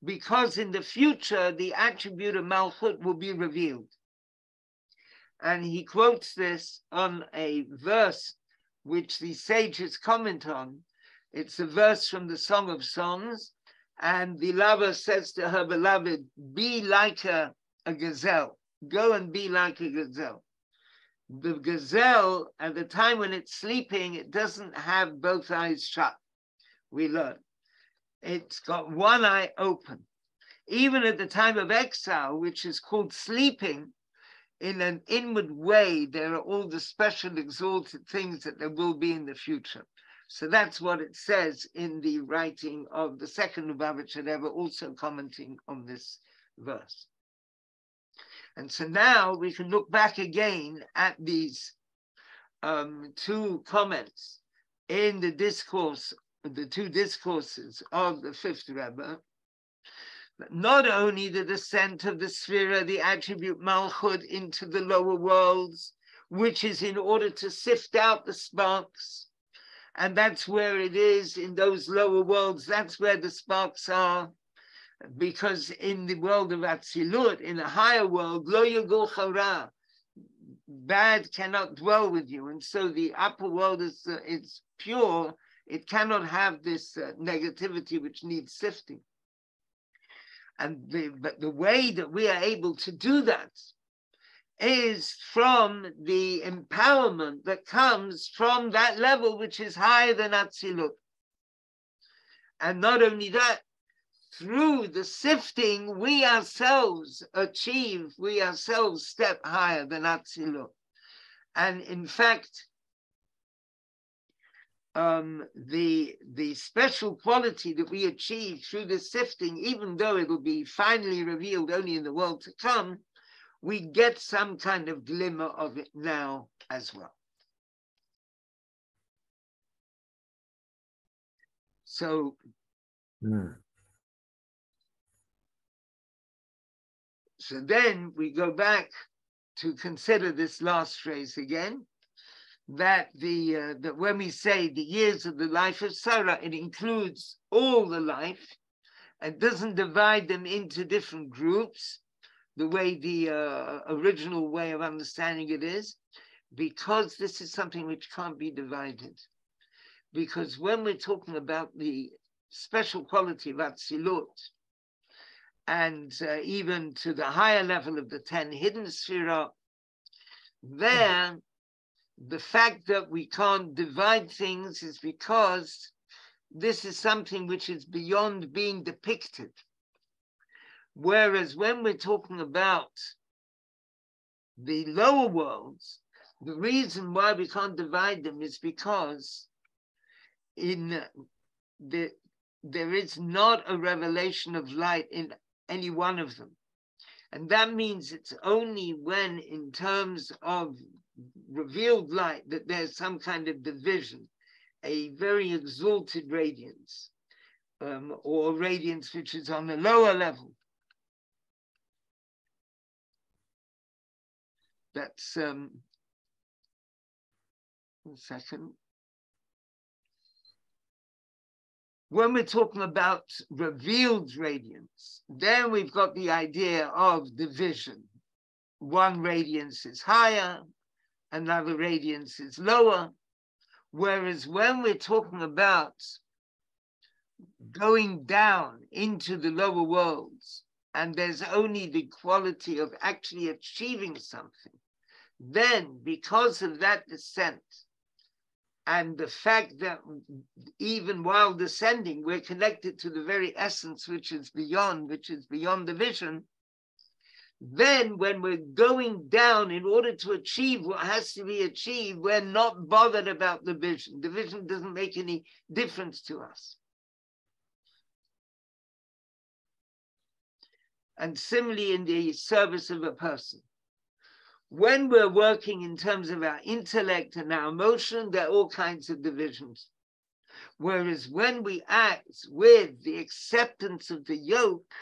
because in the future, the attribute of Malchut will be revealed. And he quotes this on a verse which the sages comment on. It's a verse from the Song of Songs, and the lover says to her beloved, be like a gazelle. Go and be like a gazelle. The gazelle, at the time when it's sleeping, it doesn't have both eyes shut, we learn. It's got one eye open. Even at the time of exile, which is called sleeping, in an inward way, there are all the special exalted things that there will be in the future. So that's what it says in the writing of the second Lubavitcher, also commenting on this verse. And so now we can look back again at these two comments in the discourse, the two discourses of the fifth Rebbe. Not only the descent of the Sphira, the attribute Malchut, into the lower worlds, which is in order to sift out the sparks. And that's where it is in those lower worlds. That's where the sparks are. Because in the world of Atzilut, in a higher world, Lo Yagul Chara, bad cannot dwell with you. And so the upper world is pure. It cannot have this negativity which needs sifting. But the way that we are able to do that is from the empowerment that comes from that level which is higher than Atzilut. And not only that, through the sifting, we ourselves step higher than Atzilut. And in fact, the special quality that we achieve through the sifting, even though it will be finally revealed only in the world to come, we get some kind of glimmer of it now as well. So, so then we go back to consider this last phrase again, that that when we say the years of the life of Sarah, it includes all the life and doesn't divide them into different groups, the way the original way of understanding it is, because this is something which can't be divided. Because when we're talking about the special quality of Atzilut, and even to the higher level of the 10 hidden Sphira, there, the fact that we can't divide things is because this is something which is beyond being depicted. Whereas when we're talking about the lower worlds, the reason why we can't divide them is because there is not a revelation of light in any one of them. And that means it's only when, in terms of revealed light, that there's some kind of division, a very exalted radiance, or radiance which is on a lower level. That's, 1 second. When we're talking about revealed radiance, then we've got the idea of division. One radiance is higher, another radiance is lower. Whereas when we're talking about going down into the lower worlds, and there's only the quality of actually achieving something, then because of that descent, and the fact that even while descending, we're connected to the very essence which is beyond the vision, then when we're going down in order to achieve what has to be achieved, we're not bothered about the vision. The vision doesn't make any difference to us. And similarly in the service of a person. When we're working in terms of our intellect and our emotion, there are all kinds of divisions. Whereas when we act with the acceptance of the yoke,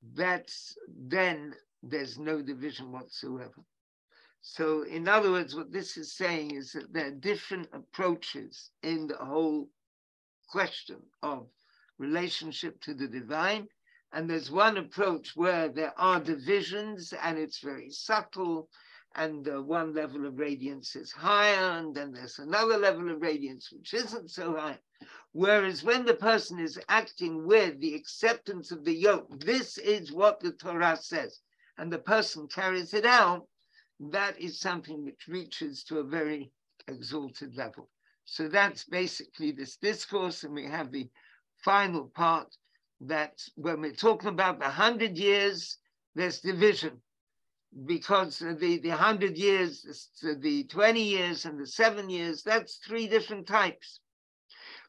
then there's no division whatsoever. So in other words, what this is saying is that there are different approaches in the whole question of relationship to the divine. And there's one approach where there are divisions and it's very subtle, and one level of radiance is higher, and then there's another level of radiance which isn't so high. Whereas when the person is acting with the acceptance of the yoke, this is what the Torah says, and the person carries it out, that is something which reaches to a very exalted level. So that's basically this discourse, and we have the final part, that when we're talking about the 100 years, there's division, because the 100 years, the 20 years and the 7 years, that's 3 different types.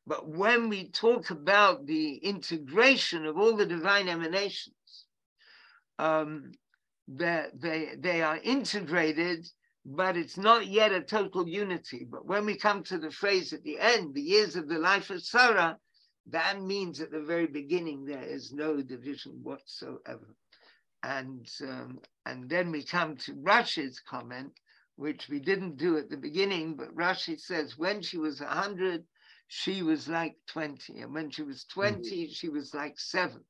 But when we talk about the integration of all the divine emanations, they are integrated, but it's not yet a total unity. But when we come to the phrase at the end, the years of the life of Sarah, that means at the very beginning there is no division whatsoever. And then we come to Rashi's comment, which we didn't do at the beginning, but Rashi says when she was 100, she was like 20. And when she was 20, she was like 7.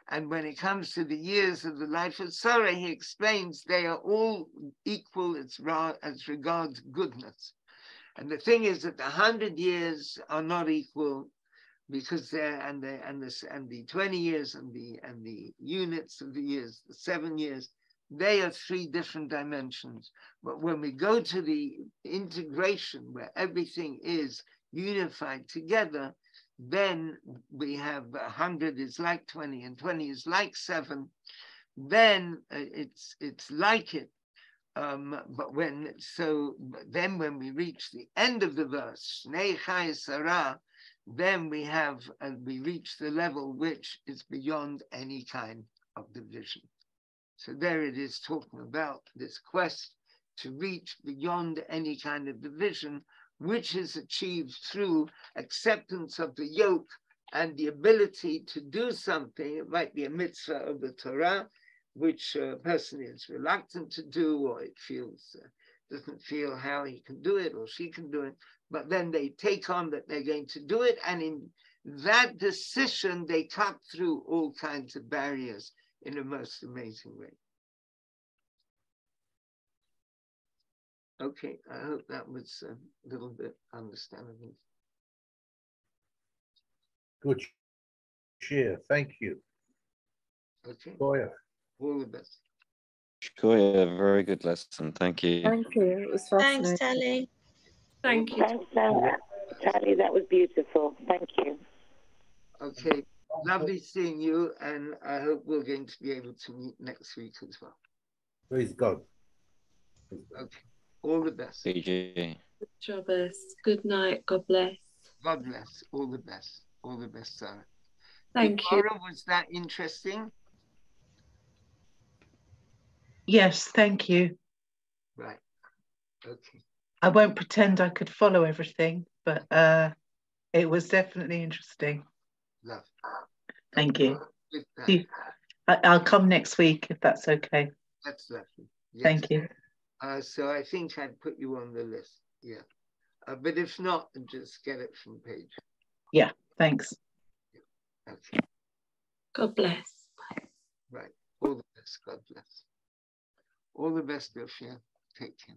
And when it comes to the years of the life of Sarah, he explains they are all equal as regards goodness. And the thing is that the 100 years are not equal, because the 20 years and the units of the years, the 7 years, they are 3 different dimensions. But when we go to the integration where everything is unified together, then we have 100 is like 20 and 20 is like 7. Then it's like it. But then when we reach the end of the verse, Shnei Chayei Sarah, then we reach the level which is beyond any kind of division. So there it is talking about this quest to reach beyond any kind of division, which is achieved through acceptance of the yoke and the ability to do something. It might be a mitzvah of the Torah, which a person is reluctant to do, or it doesn't feel how he can do it or she can do it. But then they take on that they're going to do it, and in that decision, they cut through all kinds of barriers in a most amazing way. Okay, I hope that was a little bit understandable. Good cheer, thank you. Okay, Goya. all the best. Shkoya, very good lesson. Thank you. Thank you. It was fascinating. Thanks, Tali. Thank you. Thanks, Tali. That was beautiful. Thank you. Okay, lovely seeing you, and I hope we're going to be able to meet next week as well. Praise God. Okay, all the best. CJ. Shabbos. Good night. God bless. God bless. All the best. All the best, Sarah. Thank you. Torah, was that interesting? Yes, thank you. Right. Okay. I won't pretend I could follow everything, but it was definitely interesting. Love. Thank you. With that, I'll come next week if that's okay. that's lovely. Yes. Thank you. So I think I'd put you on the list. Yeah. But if not, just get it from Paige. Yeah, thanks. Okay. God bless. Right. All the best. God bless. All the best, Sophia. Take care.